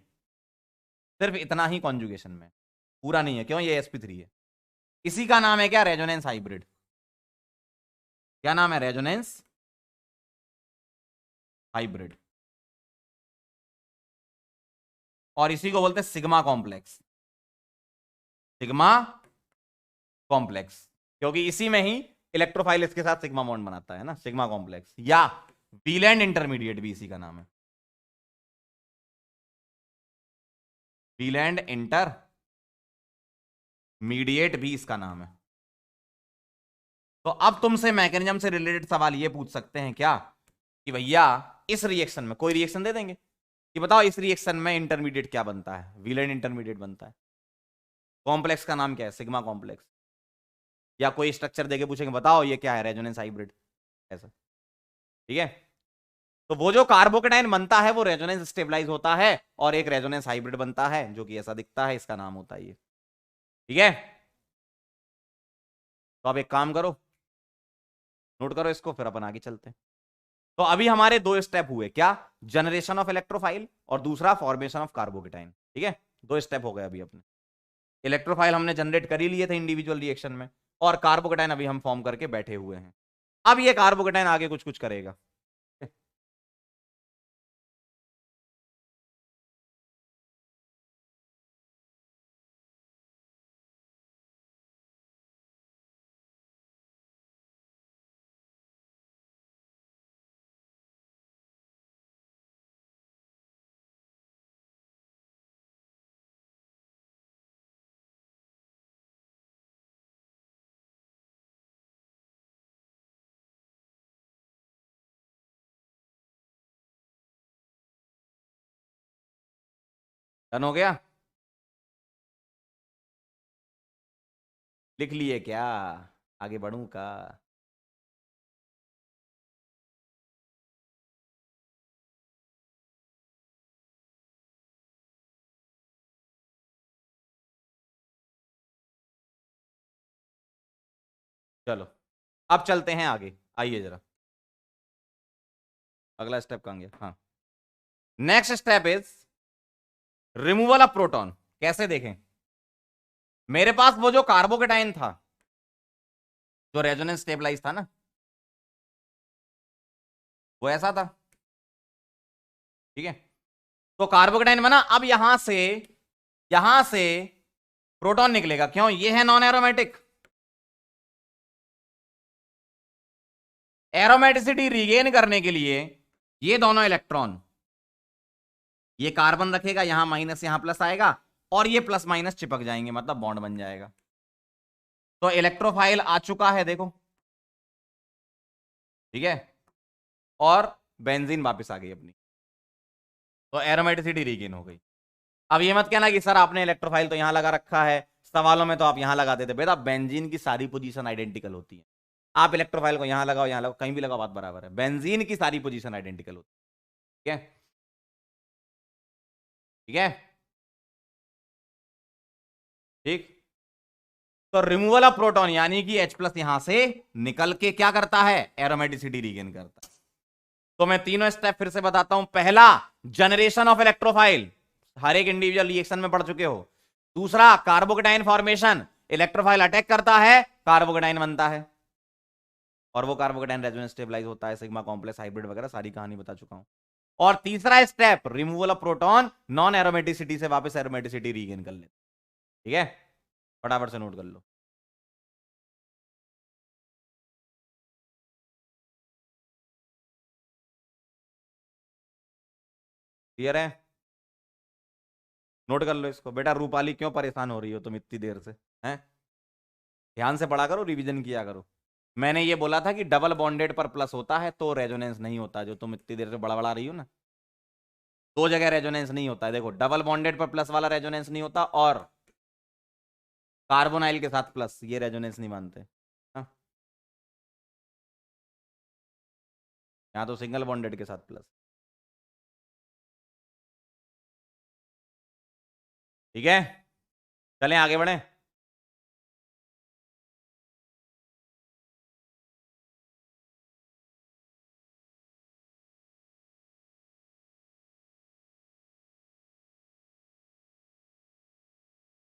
सिर्फ इतना ही कॉन्जुगेशन में, पूरा नहीं है। क्यों? ये sp3 है। इसी का नाम है क्या? Resonance hybrid. क्या नाम है? Resonance hybrid. और इसी को बोलते हैं सिग्मा कॉम्प्लेक्स। सिग्मा कॉम्प्लेक्स, क्योंकि इसी में ही इलेक्ट्रोफाइल इसके साथ सिग्मा बॉन्ड बनाता है ना, सिग्मा कॉम्प्लेक्स, या वीलैंड इंटरमीडिएट भी इसी का नाम है, वीलैंड इंटरमीडिएट भी इसका नाम है। तो अब तुमसे मैकेनिज्म से रिलेटेड सवाल ये पूछ सकते हैं क्या, कि भैया इस रिएक्शन में, कोई रिएक्शन दे देंगे कि बताओ इस रिएक्शन में इंटरमीडिएट क्या बनता है? वीलैंड इंटरमीडिएट बनता है। कॉम्प्लेक्स का नाम क्या है? Sigma complex. या कोई स्ट्रक्चर देके पूछेंगे बताओ ये क्या है? Resonance hybrid. ऐसा, ठीक है। तो वो जो कार्बोकेटाइन बनता है वो रेजोनेंस स्टेबलाइज होता है, और एक रेजोनेंस हाइब्रिड बनता है जो कि ऐसा दिखता है, इसका नाम होता है ये, ठीक है। तो अब एक काम करो, नोट करो इसको, फिर अपन आगे चलते हैं। तो अभी हमारे दो स्टेप हुए, क्या? जनरेशन ऑफ इलेक्ट्रोफाइल, और दूसरा फॉर्मेशन ऑफ कार्बोकेटाइन, ठीक है। दो स्टेप हो गए अभी अपने। इलेक्ट्रोफाइल हमने जनरेट कर ही लिए थे इंडिविजुअल रिएक्शन में, और कार्बोकेटाइन अभी हम फॉर्म करके बैठे हुए हैं। अब ये कार्बोकेटाइन आगे कुछ कुछ करेगा। डन हो गया? लिख लिए क्या? आगे बढ़ूं का? चलो अब चलते हैं आगे, आइए जरा। अगला स्टेप कहां गया? हाँ, next step is removal of proton. कैसे देखें? मेरे पास वो जो कार्बोकेटाइन था, जो रेजोनेंस स्टेबलाइज था ना, वो ऐसा था, ठीक है। तो कार्बोकेटाइन बना, अब यहां से प्रोटॉन निकलेगा। क्यों? ये है नॉन एरोमेटिक, एरोमेटिसिटी रिगेन करने के लिए ये दोनों इलेक्ट्रॉन, ये कार्बन रखेगा, यहां माइनस यहां प्लस आएगा, और ये प्लस माइनस चिपक जाएंगे, मतलब बॉन्ड बन जाएगा। तो इलेक्ट्रोफाइल आ चुका है देखो, ठीक है। और बेंजीन वापस आ गई अपनी, तो एरोमेटिसिटी रीगेन हो गई। अब ये मत कहना कि सर आपने इलेक्ट्रोफाइल तो यहां लगा रखा है, सवालों में तो आप यहां लगाते थे। बेटा बेंजीन की सारी पोजीशन आइडेंटिकल होती है, आप इलेक्ट्रोफाइल को यहां लगाओ, यहां लगाओ, कहीं भी लगाओ, बात बराबर है। बेंजीन की सारी पोजीशन आइडेंटिकल होती है। ठीक है, ठीक है, ठीक। तो रिमूवल ऑफ प्रोटॉन यानी कि H+ यहां से निकल के क्या करता है, एरोमेटिसिटी रीगेन करता है। तो मैं तीनों स्टेप फिर से बताता हूं। पहला, जनरेशन ऑफ इलेक्ट्रोफाइल, हर एक इंडिविजुअल रिएक्शन में पढ़ चुके हो। दूसरा, कार्बोकेटाइन फॉर्मेशन, इलेक्ट्रोफाइल अटैक करता है, कार्बोकेटाइन बनता है, और वो कार्बोकेटाइन रेजोनेंस स्टेबलाइज होता है, सिग्मा कॉम्प्लेक्स, हाइब्रिड वगैरह सारी कहानी बता चुका हूं। और तीसरा step, removal of proton, non aromaticity से वापस एरोमेटिसिटी रीगेन कर ले। ठीक है, फटाफट से नोट कर लो। क्लियर है, नोट कर लो इसको। बेटा रूपाली क्यों परेशान हो रही हो तुम इतनी देर से, हैं? ध्यान से पढ़ा करो, रिवीजन किया करो। मैंने ये बोला था कि डबल बॉन्डेड पर प्लस होता है तो रेजोनेंस नहीं होता, जो तुम इतनी देर से बड़ा रही हो ना। दो जगह रेजोनेंस नहीं होता है, देखो डबल बॉन्डेड पर प्लस वाला रेजोनेंस नहीं होता, और कार्बोनाइल के साथ प्लस, ये रेजोनेंस नहीं मानते। हाँ? यहाँ तो सिंगल बॉन्डेड के साथ प्लस। ठीक है, चलें आगे बढ़े।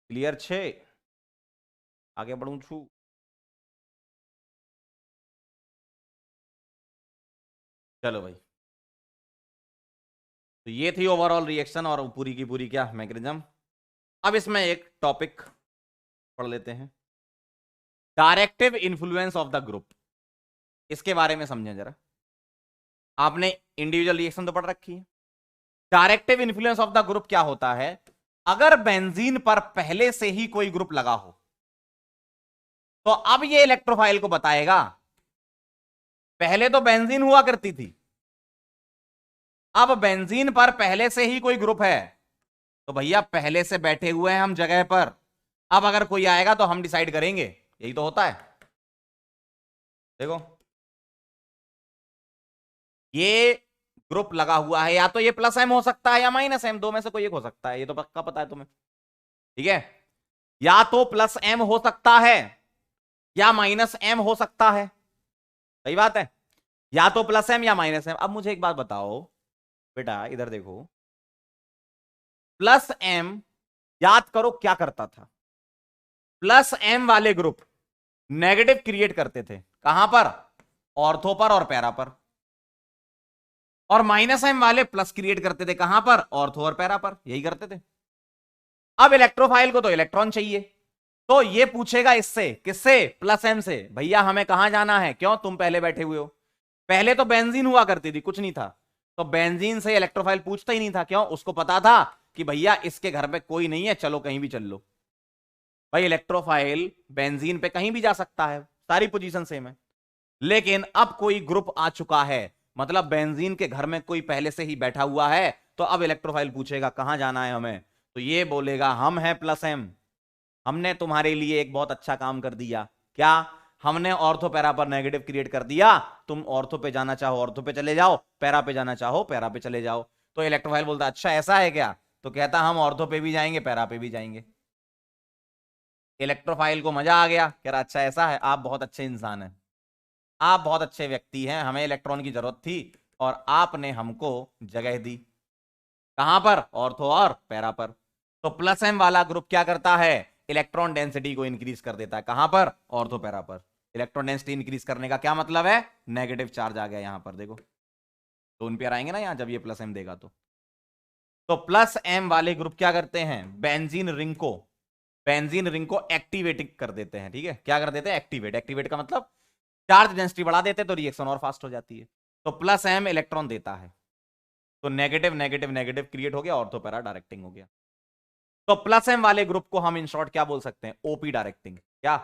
क्लियर 6, आगे बढ़ू छू। चलो भाई, तो ये थी ओवरऑल रिएक्शन और पूरी की पूरी क्या मैकेनिज्म। अब इसमें एक टॉपिक पढ़ लेते हैं, directive influence of the group. इसके बारे में समझें जरा। आपने इंडिविजुअल रिएक्शन तो पढ़ रखी है, directive influence of the group क्या होता है। अगर बेंजीन पर पहले से ही कोई ग्रुप लगा हो, तो अब ये इलेक्ट्रोफाइल को बताएगा, पहले तो बेंजीन हुआ करती थी, अब बेंजीन पर पहले से ही कोई ग्रुप है, तो भैया पहले से बैठे हुए हैं हम जगह पर, अब अगर कोई आएगा तो हम डिसाइड करेंगे। यही तो होता है। देखो ये ग्रुप लगा हुआ है, या तो ये +M हो सकता है या -M, दो में से कोई एक हो सकता है, ये तो पक्का पता है तुम्हें। ठीक है, या तो +M हो सकता है या -M हो सकता है, सही बात है, या तो +M या -M। अब मुझे एक बात बताओ बेटा, इधर देखो, +M, याद करो क्या करता था, +M वाले ग्रुप नेगेटिव क्रिएट करते थे, कहां पर, ऑर्थो पर और पैरा पर, और -M वाले प्लस क्रिएट करते थे, कहां पर, ऑर्थो और पैरा पर, यही करते थे। अब इलेक्ट्रोफाइल को तो इलेक्ट्रॉन चाहिए, तो ये पूछेगा इससे, किससे, +M से, भैया हमें कहां जाना है, क्यों, तुम पहले बैठे हुए हो। पहले तो बेंजीन हुआ करती थी, कुछ नहीं था, तो बेंजीन से इलेक्ट्रोफाइल पूछता ही नहीं था, क्यों, उसको पता था कि भैया इसके घर पे कोई नहीं है, चलो कहीं भी चल लो। भाई इलेक्ट्रोफाइल बेंजीन पे कहीं भी जा सकता है, सारी पोजीशन सेम है। लेकिन अब कोई ग्रुप आ चुका है, मतलब बेंजीन के घर में कोई पहले से ही बैठा हुआ है, तो अब इलेक्ट्रोफाइल पूछेगा कहां जाना है हमें, तो ये बोलेगा हम हैं +M, हमने तुम्हारे लिए एक बहुत अच्छा काम कर दिया। क्या, हमने ऑर्थो पैरा पर नेगेटिव क्रिएट कर दिया, तुम ऑर्थो पे जाना चाहो ऑर्थो पे चले जाओ, पैरा पे जाना चाहो पैरा पे चले जाओ। तो इलेक्ट्रोफाइल बोलता अच्छा ऐसा है क्या, तो कहता हम ऑर्थो पे भी जाएंगे पैरा पे भी जाएंगे। इलेक्ट्रोफाइल को मजा आ गया, कह रहा अच्छा ऐसा है, आप बहुत अच्छे इंसान हैं, आप बहुत अच्छे व्यक्ति हैं, हमें इलेक्ट्रॉन की जरूरत थी और आपने हमको जगह दी, कहां पर, ऑर्थो और पैरा पर। तो +M वाला ग्रुप क्या करता है, इलेक्ट्रॉन डेंसिटी को इंक्रीज कर देता है, कहां पर, ऑर्थो पैरा पर। इलेक्ट्रॉन डेंसिटी इंक्रीज करने का क्या मतलब है, नेगेटिव चार्ज आ गया यहां पर, देखो तो पेयर आएंगे ना यहां, जब ये +M देगा तो +M वाले ग्रुप क्या करते हैं, बेंजीन रिंग को एक्टिवेट कर देते हैं। ठीक है, क्या कर देते हैं, एक्टिवेट। एक्टिवेट का मतलब चार्ज डेंसिटी बढ़ा देते तो रिएक्शन और फास्ट हो जाती है। तो +M इलेक्ट्रॉन देता है, तो नेगेटिव नेगेटिव नेगेटिव क्रिएट हो गया, ऑर्थो पैरा डायरेक्टिंग हो गया। तो +M वाले ग्रुप को हम इन शॉर्ट क्या बोल सकते हैं, ओपी डायरेक्टिंग। क्या,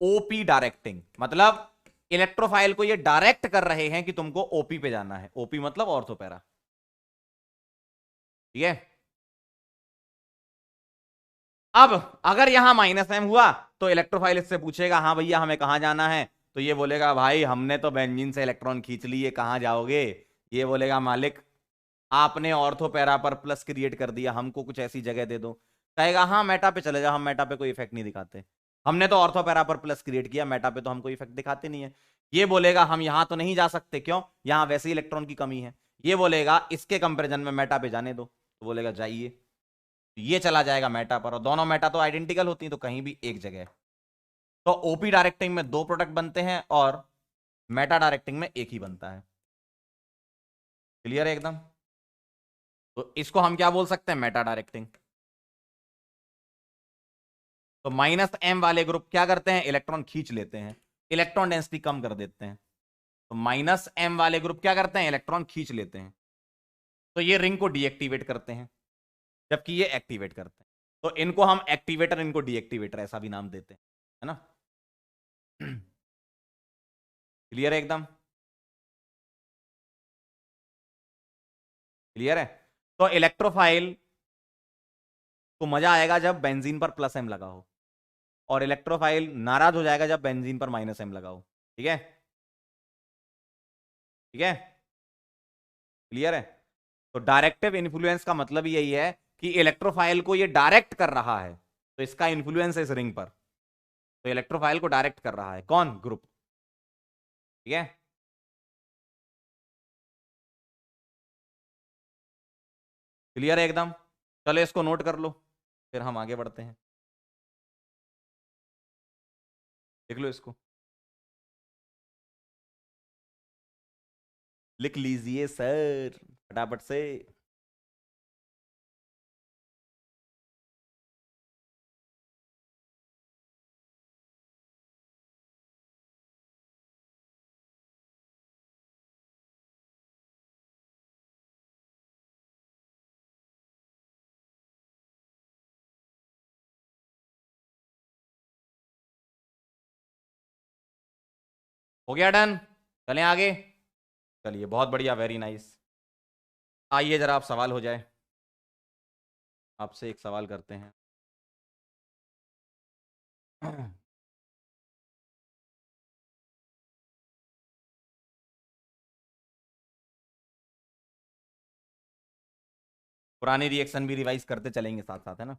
ओपी डायरेक्टिंग मतलब इलेक्ट्रोफाइल को ये डायरेक्ट कर रहे हैं कि तुमको ओपी पे जाना है। ओपी मतलब ऑर्थोपैरा, ठीक है। अब अगर यहां -m हुआ तो इलेक्ट्रोफाइल इससे पूछेगा हाँ भैया हमें कहां जाना है, तो ये बोलेगा भाई हमने तो बेंजीन से इलेक्ट्रॉन खींच लिए, कहां जाओगे। ये बोलेगा मालिक आपने ऑर्थोपैरा पर प्लस क्रिएट कर दिया, हमको कुछ ऐसी जगह दे दो। कहेगा हाँ मेटा पे चले जाओ, हम मेटा पे कोई इफेक्ट नहीं दिखाते, हमने तो ऑर्थोपैरा पर प्लस क्रिएट किया, मेटा पे तो हम कोई इफेक्ट दिखाते नहीं है। ये बोलेगा हम यहां तो नहीं जा सकते, क्यों, यहां वैसे ही इलेक्ट्रॉन की कमी है। ये बोलेगा इसके कंपेरिजन में मेटा पे जाने दो, तो बोलेगा जाइए, ये चला जाएगा मेटा पर, और दोनों मेटा तो आइडेंटिकल होती हैं, तो कहीं भी एक जगह। तो ओपी डायरेक्टिंग में 2 प्रोडक्ट बनते हैं और मेटा डायरेक्टिंग में एक ही बनता है। क्लियर है एकदम। तो इसको हम क्या बोल सकते हैं, मेटा डायरेक्टिंग। तो -m वाले ग्रुप क्या करते हैं, इलेक्ट्रॉन खींच लेते हैं, इलेक्ट्रॉन डेंसिटी कम कर देते हैं। तो -m वाले ग्रुप क्या करते हैं, इलेक्ट्रॉन खींच लेते हैं, तो ये रिंग को डीएक्टिवेट करते हैं, जबकि ये एक्टिवेट करते हैं। तो इनको हम एक्टिवेटर, इनको डीएक्टिवेटर ऐसा भी नाम देते हैं, है ना। क्लियर है एकदम, क्लियर है। तो इलेक्ट्रोफाइल को मजा आएगा जब बेंजीन पर +m लगा हो, और इलेक्ट्रोफाइल नाराज हो जाएगा जब बेंजीन पर -m लगा हो। ठीक है, ठीक है, क्लियर है। तो डायरेक्टिव इन्फ्लुएंस का मतलब यही है कि इलेक्ट्रोफाइल को ये डायरेक्ट कर रहा है, तो इसका इन्फ्लुएंस है इस रिंग पर। तो इलेक्ट्रोफाइल को डायरेक्ट कर रहा है कौन, ग्रुप, ठीक है। क्लियर है एकदम। चलो इसको नोट कर लो, फिर हम आगे बढ़ते हैं। देख लो इसको, लिख लीजिए सर फटाफट से। हो गया डन, चलें आगे। चलिए बहुत बढ़िया, वेरी नाइस। आइए जरा आप सवाल हो जाए, आपसे एक सवाल करते हैं। पुरानी रिएक्शन भी रिवाइज करते चलेंगे साथ साथ, है ना।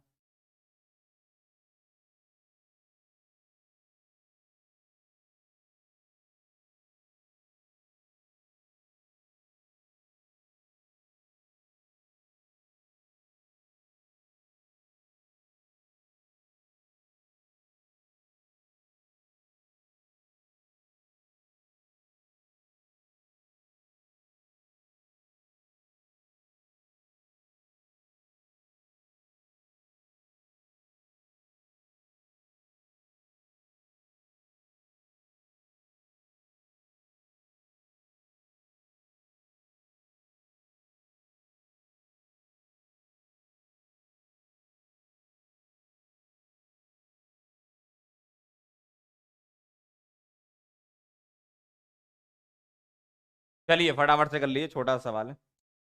चलिए फटाफट से कर लीजिए, छोटा सा सवाल है,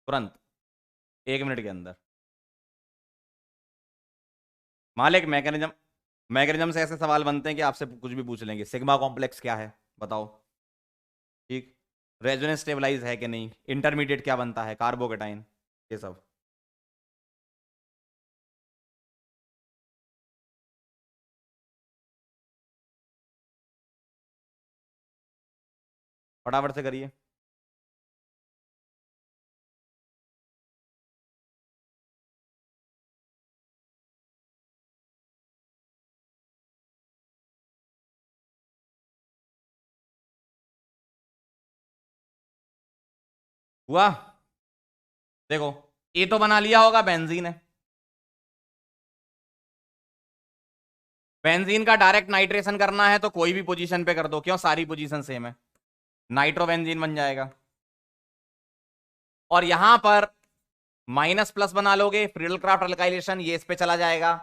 तुरंत 1 मिनट के अंदर। मालिक मैकेनिज्म, मैकेनिज्म से ऐसे सवाल बनते हैं कि आपसे कुछ भी पूछ लेंगे। सिग्मा कॉम्प्लेक्स क्या है बताओ, ठीक, रेजोनेंस स्टेबलाइज है कि नहीं, इंटरमीडिएट क्या बनता है, कार्बोकेटाइन, ये सब। फटाफट से करिए। हुआ, देखो ये तो बना लिया होगा, बेंजीन है। बेंजीन का डायरेक्ट नाइट्रेशन करना है तो कोई भी पोजीशन पे कर दो, क्यों, सारी पोजीशन सेम है, नाइट्रोबेंजीन बन जाएगा। और यहां पर माइनस बना लोगे, फ्रीडल क्राफ्ट अल्काइलेशन, ये इस पे चला जाएगा,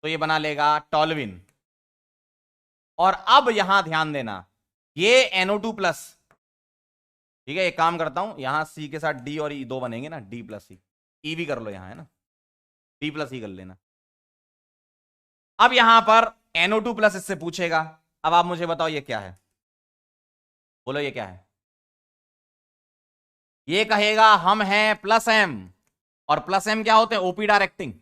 तो ये बना लेगा टॉलविन। और अब यहां ध्यान देना, ये NO2+, ठीक है। एक काम करता हूं, यहां C के साथ D और E दो बनेंगे ना, D+E, E भी कर लो यहां, है ना, D+E कर लेना। अब यहां पर NO2+ इससे पूछेगा। अब आप मुझे बताओ ये क्या है, बोलो ये क्या है। ये कहेगा हम हैं +M, और +M क्या होते हैं, ओपी डायरेक्टिंग।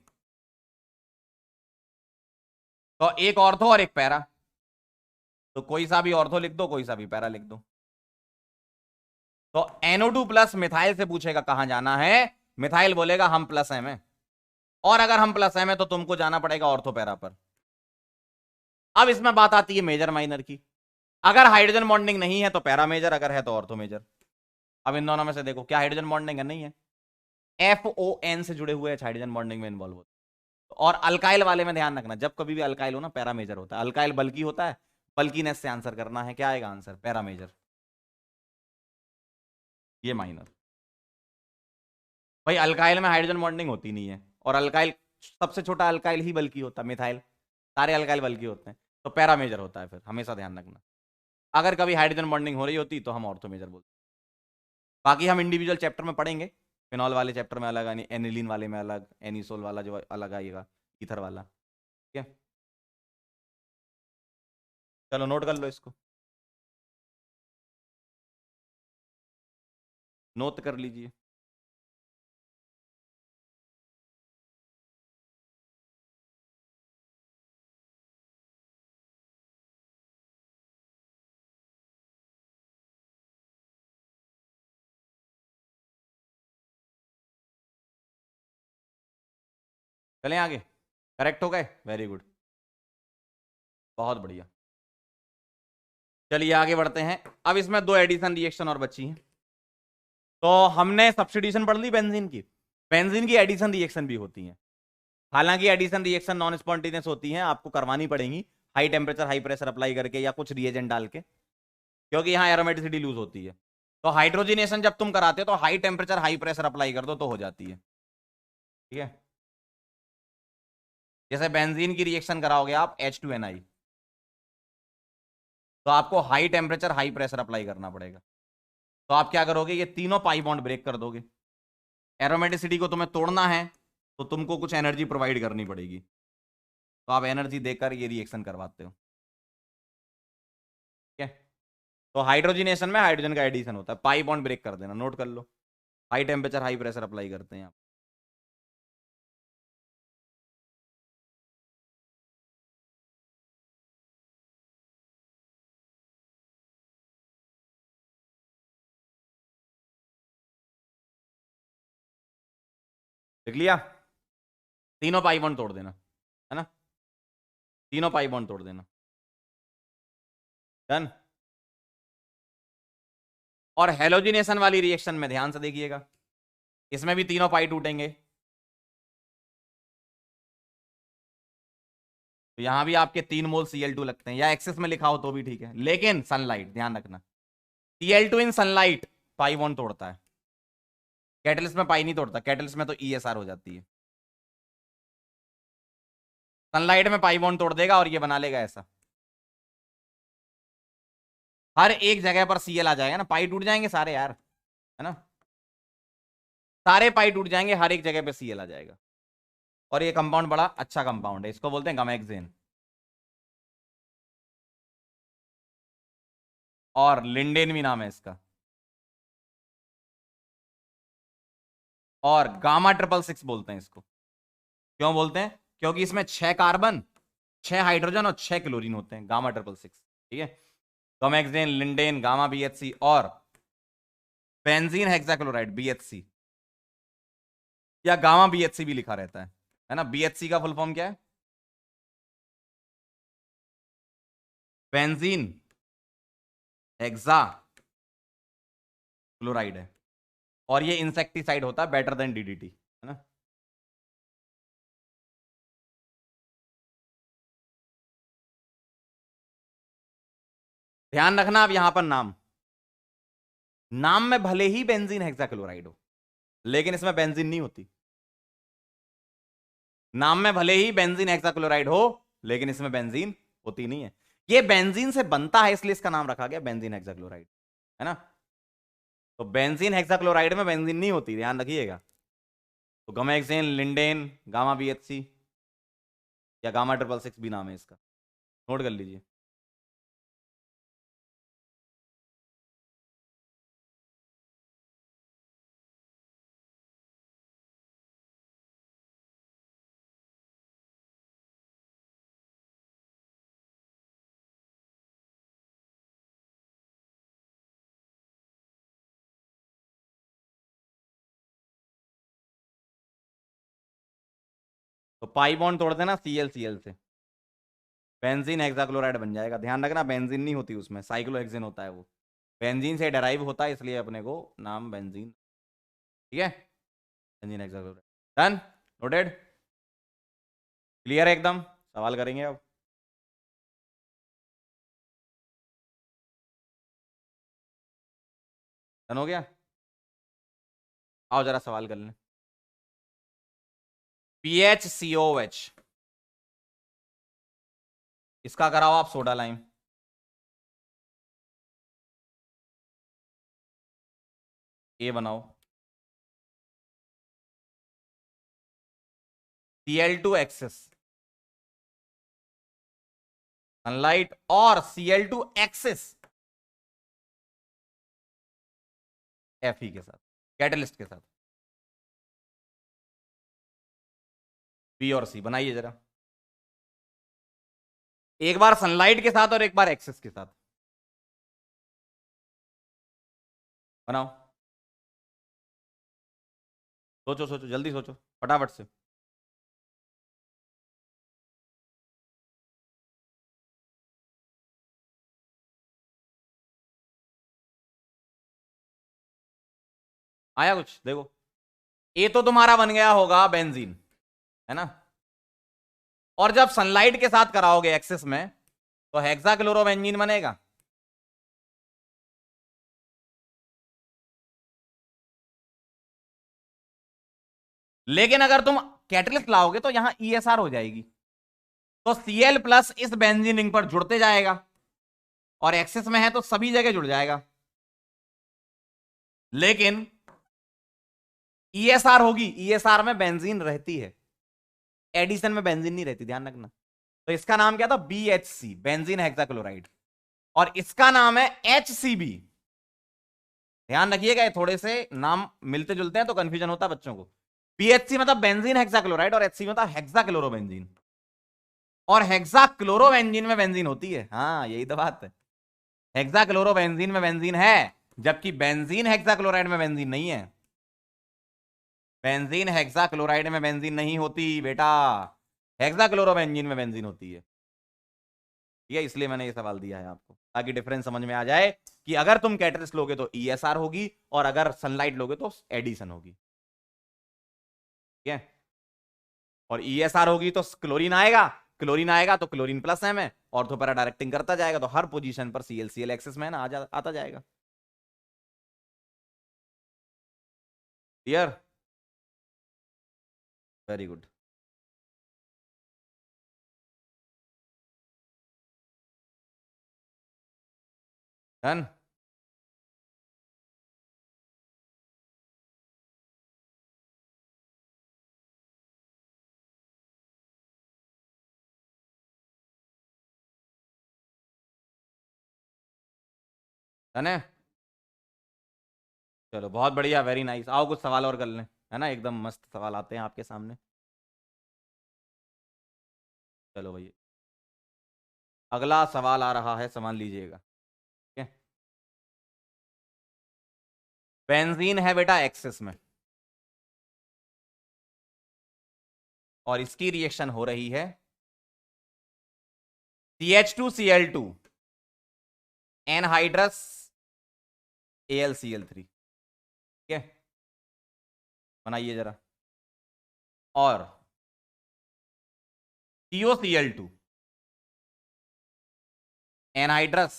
तो एक ऑर्थो और एक पैरा, तो कोई सा भी ऑर्थो लिख दो, कोई सा भी पैरा लिख दो। तो NO2+ मिथाइल से पूछेगा कहां जाना है, मिथाइल बोलेगा हम +M है, और अगर हम +M है तो तुमको जाना पड़ेगा ऑर्थो पैरा पर। अब इसमें बात आती है मेजर माइनर की। अगर हाइड्रोजन बॉन्डिंग नहीं है तो पैरा मेजर, अगर है तो ऑर्थो मेजर। अब इन दोनों में से देखो क्या हाइड्रोजन बॉन्डिंग है, नहीं है। FON से जुड़े हुए हाइड्रोजन बॉन्डिंग में इन्वॉल्व होते हैं। और अल्काइल वाले में ध्यान रखना, जब कभी भी अल्काइल हो ना, पैरा मेजर होता है। अल्काइल बल्कि होता है, बल्कीनेस से आंसर करना है, क्या आएगा आंसर, पैरा मेजर। ये माइनर। भाई अल्काइल में हाइड्रोजन बॉन्डिंग होती नहीं है, और अल्काइल सबसे छोटा अल्काइल ही बल्कि होता है, मिथाइल। सारे अल्काइल बल्कि होते हैं, तो पैरा मेजर होता है फिर, हमेशा ध्यान रखना। अगर कभी हाइड्रोजन बॉन्डिंग हो रही होती तो हम ऑर्थो मेजर बोलते। बाकी हम इंडिविजुअल चैप्टर में पढ़ेंगे, फिनॉल वाले चैप्टर में अलग, एनिलीन वाले में अलग, एनिसोल वाला जो अलग आएगा, ईथर वाला, ठीक है। चलो नोट कर लो इसको, नोट कर लीजिए। चलें आगे, करेक्ट हो गए, वेरी गुड, बहुत बढ़िया। चलिए आगे बढ़ते हैं। अब इसमें दो एडिशन रिएक्शन और बची हैं। तो हमने सब्स्टिट्यूशन पढ़ ली बेंजीन की। बेंजीन की एडिशन रिएक्शन भी होती है। हालांकि एडिशन रिएक्शन नॉन स्पॉन्टेनियस होती है, आपको करवानी पड़ेंगी high temperature high pressure apply करके या कुछ रिएजेंट डाल के, क्योंकि यहाँ एरोमेटिसिटी लूज होती है। तो हाइड्रोजिनेशन जब तुम कराते हो तो high temperature high pressure apply कर दो तो हो जाती है, ठीक है। जैसे बेंजीन की रिएक्शन कराओगे आप H2NI, तो आपको high temperature high pressure apply करना पड़ेगा। तो आप क्या करोगे, ये तीनों पाई बॉन्ड ब्रेक कर दोगे। एरोमेटिसिटी को तुम्हें तोड़ना है तो तुमको कुछ एनर्जी प्रोवाइड करनी पड़ेगी, तो आप एनर्जी देकर ये रिएक्शन करवाते हो, ठीक है। तो हाइड्रोजिनेशन में हाइड्रोजन का एडिशन होता है, पाई बॉन्ड ब्रेक कर देना, नोट कर लो। High temperature high pressure apply करते हैं आप। देख लिया, तीनों पाई बॉन्ड तोड़ देना, है ना, तीनों पाई बॉन्ड तोड़ देना, डन। और हेलोजिनेशन वाली रिएक्शन में ध्यान से देखिएगा, इसमें भी तीनों पाई टूटेंगे। तो यहां भी आपके 3 मोल Cl2 लगते हैं, या एक्सेस में लिखा हो तो भी ठीक है, लेकिन सनलाइट ध्यान रखना, Cl2 इन सनलाइट पाई बॉन्ड तोड़ता है। कैटलिस्ट में पाई नहीं तोड़ता, कैटलिस्ट में तो ESR हो जाती है। सनलाइट में पाई बॉन्ड तोड़ देगा और ये बना लेगा ऐसा, हर एक जगह पर Cl आ जाएगा ना, पाई टूट जाएंगे सारे यार, है ना, सारे पाई टूट जाएंगे, हर एक जगह पे Cl आ जाएगा। और ये कंपाउंड बड़ा अच्छा कंपाउंड है, इसको बोलते हैं गमेक्सेन, और लिंडेन भी नाम है इसका। और गामा 666 बोलते हैं इसको, क्यों बोलते हैं, क्योंकि इसमें 6 कार्बन 6 हाइड्रोजन और 6 क्लोरीन होते हैं, गामा 666, ठीक है। गमेक्सेन, लिंडेन, गामा BHC और बेंजीन हेक्साक्लोराइड BHC, या गामा BHC भी लिखा रहता है ना। BHC का फुल फॉर्म क्या है, बेंजीन हेक्सा क्लोराइड है, और ये इंसेक्टिसाइड होता है, बेटर देन DDT, है ना। ध्यान रखना अब यहां पर नाम, नाम में भले ही बेंजीन हेक्साक्लोराइड हो, लेकिन इसमें बेंजीन नहीं होती। नाम में भले ही बेंजीन हेक्साक्लोराइड हो, लेकिन इसमें बेंजीन होती नहीं है। ये बेंजीन से बनता है इसलिए इसका नाम रखा गया बेंजीन हेक्साक्लोराइड, है ना। तो बेंजीन हेक्साक्लोराइड में बेंजीन नहीं होती, ध्यान रखिएगा। तो गमेक्सेन, लिंडेन, गामा BHC या गामा 666 भी नाम है इसका, नोट कर लीजिए। तो पाई बॉन्ड तोड़ देना Cl से, बेंजीन हेक्साक्लोराइड बन जाएगा। ध्यान रखना बेंजीन नहीं होती उसमें, साइक्लोहेक्सेन होता है वो। बेंजीन से डेराइव होता है इसलिए अपने को नाम बेंजीन, ठीक है। Benzene hexachloride, done, noted, clear है एकदम। सवाल करेंगे अब। डन हो गया, आओ जरा सवाल कर लें। PHCOH, इसका कराओ आप सोडा लाइम। ये बनाओ Cl2 एक्सेस, सनलाइट और Cl2 एक्सेस Fe के साथ, कैटलिस्ट के साथ। बी और सी बनाइए जरा, एक बार सनलाइट के साथ और एक बार एक्सेस के साथ बनाओ। सोचो सोचो, जल्दी सोचो, फटाफट से। आया कुछ, देखो। ये तो तुम्हारा बन गया होगा बेंजीन, है ना। और जब सनलाइट के साथ कराओगे एक्सेस में तो हेक्साक्लोरोबेंजीन बनेगा। लेकिन अगर तुम कैटलिस्ट लाओगे तो यहां ESR हो जाएगी, तो Cl प्लस इस बेंजीन रिंग पर जुड़ते जाएगा, और एक्सेस में है तो सभी जगह जुड़ जाएगा। लेकिन ESR होगी, ESR में बेंजीन रहती है, एडिशन में बेंजीन नहीं रहती, ध्यान रखना। तो इसका नाम क्या था, BHC, बेंजीन हेक्साक्लोराइड। और इसका नाम है HCB। ध्यान रखिएगा, ये थोड़े से नाम मिलते जुलते हैं तो कंफ्यूजन होता है बच्चों को। BHC मतलब बेंजीन हेक्साक्लोराइड और HCB मतलब हेक्साक्लोरोबेंजीन। और हेक्साक्लोरोबेंजीन में बेंजीन होती है, हाँ यही तो बात है। हेक्साक्लोरोबेंजीन में बेंजीन है, जबकि बेंजीन हेक्साक्लोराइड में बेंजीन नहीं है। बेंजीन हेक्साक्लोराइड में बेंजीन नहीं होती बेटा, हेक्साक्लोरोबेंजीन में बेंजीन होती है। ठीक है, इसलिए मैंने ये सवाल दिया है आपको, ताकि डिफरेंस समझ में आ जाए कि अगर तुम कैटलिस्ट लोगे तो ESR होगी, और अगर सनलाइट लोगे तो एडिशन होगी। ठीक है, और ESR होगी तो क्लोरीन आएगा, क्लोरीन आएगा तो क्लोरीन प्लस M है, ऑर्थोपैरा डायरेक्टिंग करता जाएगा, तो हर पोजीशन पर ClCl एक्सेस में ना आता जाएगा। Clear, very good. Done, done है। चलो बहुत बढ़िया, वेरी नाइस। आओ कुछ सवाल और कर लें, है ना, एकदम मस्त सवाल आते हैं आपके सामने। चलो भैया, अगला सवाल आ रहा है, संभाल लीजिएगा। ठीक है, बेंजीन है बेटा एक्सेस में, और इसकी रिएक्शन हो रही है CH2Cl2 एनहाइड्रस AlCl3। ठीक है, बनाइए जरा। और COCl2 एनहाइड्रस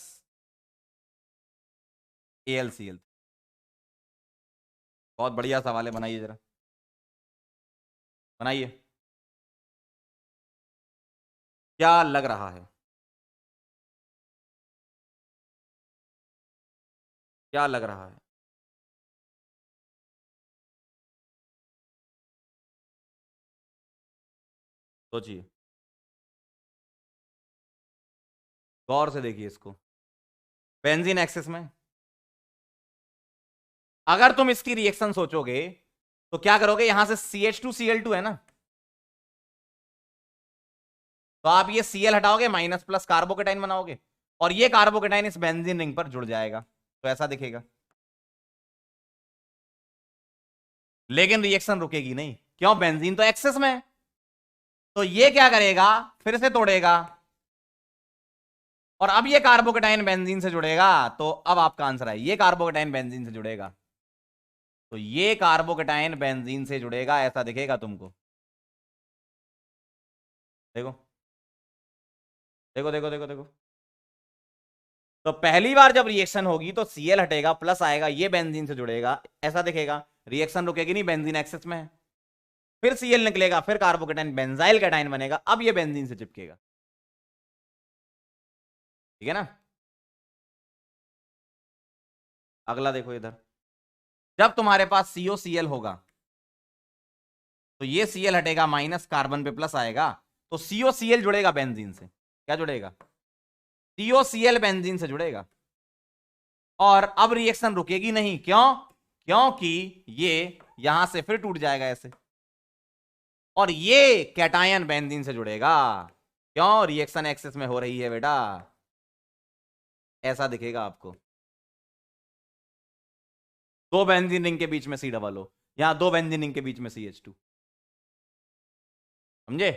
AlCl। बहुत बढ़िया सवाल है, बनाइए जरा, बनाइए। क्या लग रहा है, क्या लग रहा है? सोचिए, गौर से देखिए इसको। बेंजीन एक्सिस में अगर तुम इसकी रिएक्शन सोचोगे तो क्या करोगे, यहां से CH2Cl2 है ना, तो आप ये Cl हटाओगे, माइनस प्लस कार्बोकेटाइन बनाओगे, और ये कार्बोकेटाइन इस बेंजीन रिंग पर जुड़ जाएगा, तो ऐसा दिखेगा। लेकिन रिएक्शन रुकेगी नहीं, क्यों? बेंजीन तो एक्सेस में है। तो ये क्या करेगा, फिर से तोड़ेगा, और अब ये कार्बोकेटाइन बेंजीन से जुड़ेगा, तो अब आपका आंसर है ये कार्बोकेटाइन बेंजीन से जुड़ेगा, तो ये कार्बोकेटाइन बेंजीन से जुड़ेगा, ऐसा दिखेगा तुमको। देखो देखो देखो देखो देखो, तो पहली बार जब रिएक्शन होगी तो Cl हटेगा, प्लस आएगा, ये बेंजीन से जुड़ेगा, ऐसा दिखेगा। रिएक्शन रुकेगी नहीं, बेंजीन एक्सेस में है। फिर Cl निकलेगा, फिर कार्बोकेटाइन बेंजाइल कैटाइन बनेगा, अब ये बेंजीन से चिपकेगा। ठीक है ना? अगला देखो इधर, जब तुम्हारे पास COCl होगा तो ये Cl हटेगा, माइनस कार्बन पे प्लस आएगा, तो COCl जुड़ेगा बेंजीन से। क्या जुड़ेगा? COCl बेंजीन से जुड़ेगा, और अब रिएक्शन रुकेगी नहीं, क्यों? क्योंकि ये यहां से फिर टूट जाएगा ऐसे, और ये कैटायन बेंजीन से जुड़ेगा। क्यों? रिएक्शन एक्सेस में हो रही है बेटा, ऐसा दिखेगा आपको। दो बेंजीन रिंग के बीच में C डबल हो, यहां दो बेंजीन रिंग के बीच में CH2। समझे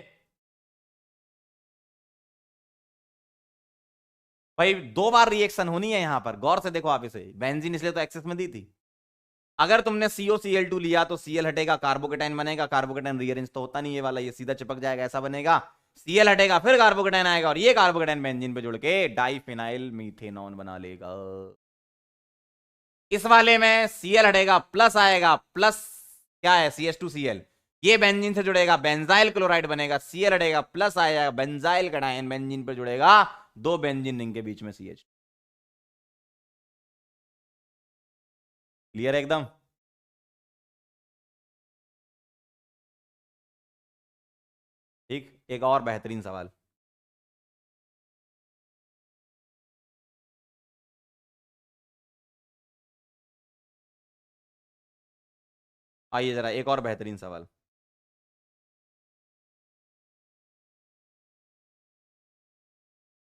भाई? दो बार रिएक्शन होनी है यहां पर, गौर से देखो आप इसे। बेंजीन इसलिए तो एक्सेस में दी थी। अगर तुमने COCl2 लिया तो Cl हटेगा, कार्बोकेटाइन बनेगा, कार्बोकेटाइन रीअरेंज तो होता नहीं, ये वाला ये सीधा चिपक जाएगा, ऐसा बनेगा। Cl हटेगा, फिर कार्बोकेटाइन आएगा, और ये कार्बोकेटाइन बेंजीन पे जुड़ के डाइफिनाइल मीथेनॉन बना लेगा। इस वाले में Cl हटेगा, प्लस आएगा, प्लस क्या है, CH2Cl, ये बेंजीन से जुड़ेगा, बेंजाइल क्लोराइड बनेगा। Cl हटेगा, प्लस आएगा, बेंजाइल कैटायन बेंजीन पे जुड़ेगा, दो बेंजीन रिंग के बीच में CH। क्लियर एकदम? ठीक, एक और बेहतरीन सवाल। आइए जरा एक और बेहतरीन सवाल।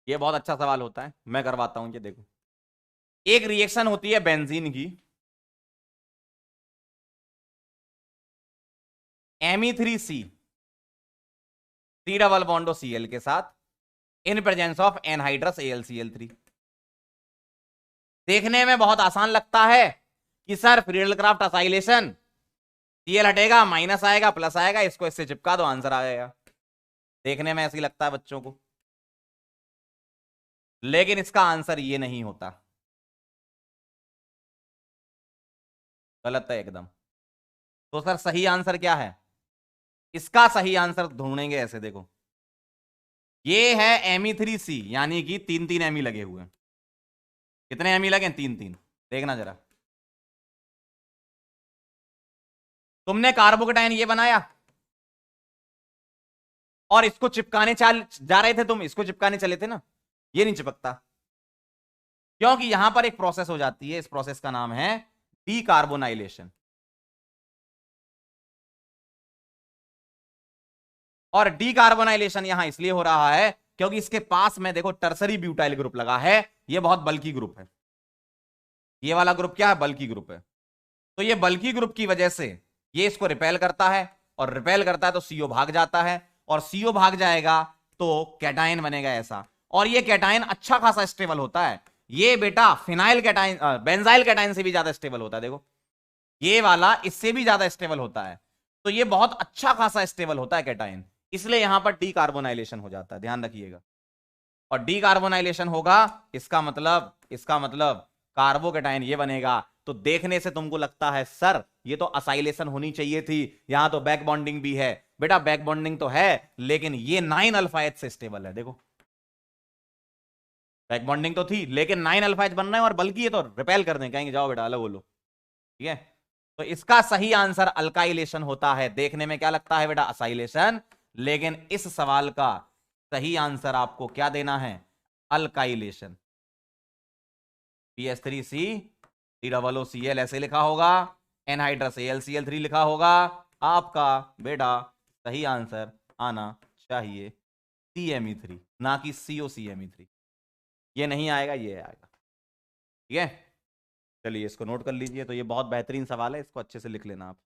ये बहुत अच्छा सवाल होता है, मैं करवाता हूं। ये देखो, एक रिएक्शन होती है बेंजीन की, Me3C सी डबल बॉन्डो Cl के साथ, in presence of anhydrous AlCl3। देखने में बहुत आसान लगता है कि sir Friedel craft acylation, Cl हटेगा, माइनस आएगा, प्लस आएगा, इसको इससे चिपका दो, आंसर आ गया। देखने में ऐसे ही लगता है बच्चों को, लेकिन इसका आंसर ये नहीं होता, गलत है एकदम। तो सर सही आंसर क्या है? इसका सही आंसर ढूंढेंगे ऐसे, देखो ये है Me3C, यानी कि तीन तीन एमी लगे हुए हैं। कितने एमी लगे? तीन तीन। देखना जरा, तुमने कार्बोकेटाइन ये बनाया और इसको चिपकाने जा रहे थे, तुम इसको चिपकाने चले थे ना, ये नहीं चिपकता, क्योंकि यहां पर एक प्रोसेस हो जाती है, इस प्रोसेस का नाम है डीकार्बोनाइलेशन। और डीकार्बोनाइलेशन यहां इसलिए हो रहा है क्योंकि इसके पास में देखो टर्सरी ब्यूटाइल ग्रुप लगा है, ये बहुत बल्की ग्रुप है। ये वाला ग्रुप क्या है? बल्की ग्रुप है। तो ये बल्की ग्रुप की वजह से ये इसको रिपेल करता है, और रिपेल करता है तो CO भाग जाता है, और CO भाग जाएगा तो कैटायन बनेगा ऐसा। और ये कैटायन अच्छा खासा स्टेबल होता है, ये बेटा फिनाइल कैटायन, बेंजाइल कैटायन से भी ज्यादा स्टेबल होता है। देखो ये वाला इससे भी ज्यादा स्टेबल होता है, तो ये बहुत अच्छा खासा स्टेबल होता है कैटायन, इसलिए यहां पर डीकार्बोनाइलेशन हो जाता है, ध्यान रखिएगा। और डीकार्बोनाइलेशन होगा, इसका मतलब कार्बोकेटायन ये बनेगा। तो देखने से तुमको लगता है सर ये तो असाइलेशन होनी चाहिए थी, यहां तो बैक बॉन्डिंग भी है। बेटा बैक बॉन्डिंग तो है, लेकिन ये 9 अल्फा H से स्टेबल है। देखो बैक बॉन्डिंग तो थी, लेकिन 9 अल्फा एच बन रहे हैं और बल्कि ये तो रिपेल कर दें, कहेंगे जाओ बेटा अलग बोलो। ठीक है, तो इसका सही आंसर अल्काइलेशन होता है। देखने में क्या लगता है बेटा, असाइलेशन, लेकिन इस सवाल का सही आंसर आपको क्या देना है, अल्काइलेशन। PS3C3OOCl ऐसे लिखा होगा, एनहाइड्रस AlCl3 लिखा होगा। आपका बेटा सही आंसर आना चाहिए CMe3, ना कि COCMe3। ये नहीं आएगा, ये आएगा। ठीक है, चलिए इसको नोट कर लीजिए। तो ये बहुत बेहतरीन सवाल है, इसको अच्छे से लिख लेना आप।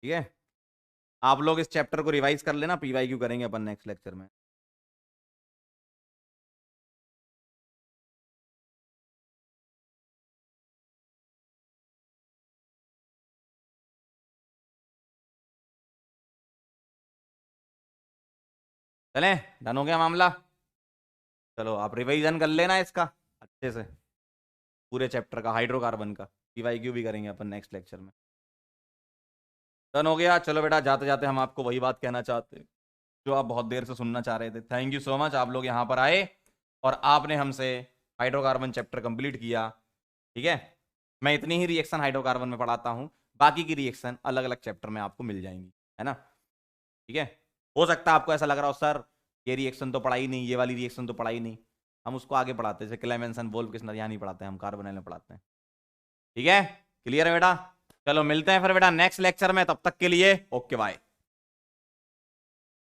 ठीक है, आप लोग इस चैप्टर को रिवाइज कर लेना, PYQ करेंगे अपन नेक्स्ट लेक्चर में। चलें, डन हो गया मामला। चलो आप रिवीजन कर लेना इसका अच्छे से, पूरे चैप्टर का, हाइड्रोकार्बन का। PYQ भी करेंगे अपन नेक्स्ट लेक्चर में। डन हो गया। चलो बेटा, जाते जाते हम आपको वही बात कहना चाहते हैं जो आप बहुत देर से सुनना चाह रहे थे। थैंक यू सो मच, आप लोग यहाँ पर आए और आपने हमसे हाइड्रोकार्बन चैप्टर कंप्लीट किया। ठीक है, मैं इतनी ही रिएक्शन हाइड्रोकार्बन में पढ़ाता हूँ, बाकी की रिएक्शन अलग अलग चैप्टर में आपको मिल जाएंगी, है ना। ठीक है, हो सकता है आपको ऐसा लग रहा हो सर ये रिएक्शन तो पढ़ाई नहीं, ये वाली रिएक्शन तो पढ़ाई नहीं, हम उसको आगे पढ़ाते हैं, जैसे क्लेमेंसन वोल्फ किस्नर यहाँ नहीं पढ़ाते हैं, हम कार्बोनिल में पढ़ाते हैं। ठीक है, क्लियर है बेटा। चलो मिलते हैं फिर बेटा नेक्स्ट लेक्चर में, तब तक के लिए ओके बाय।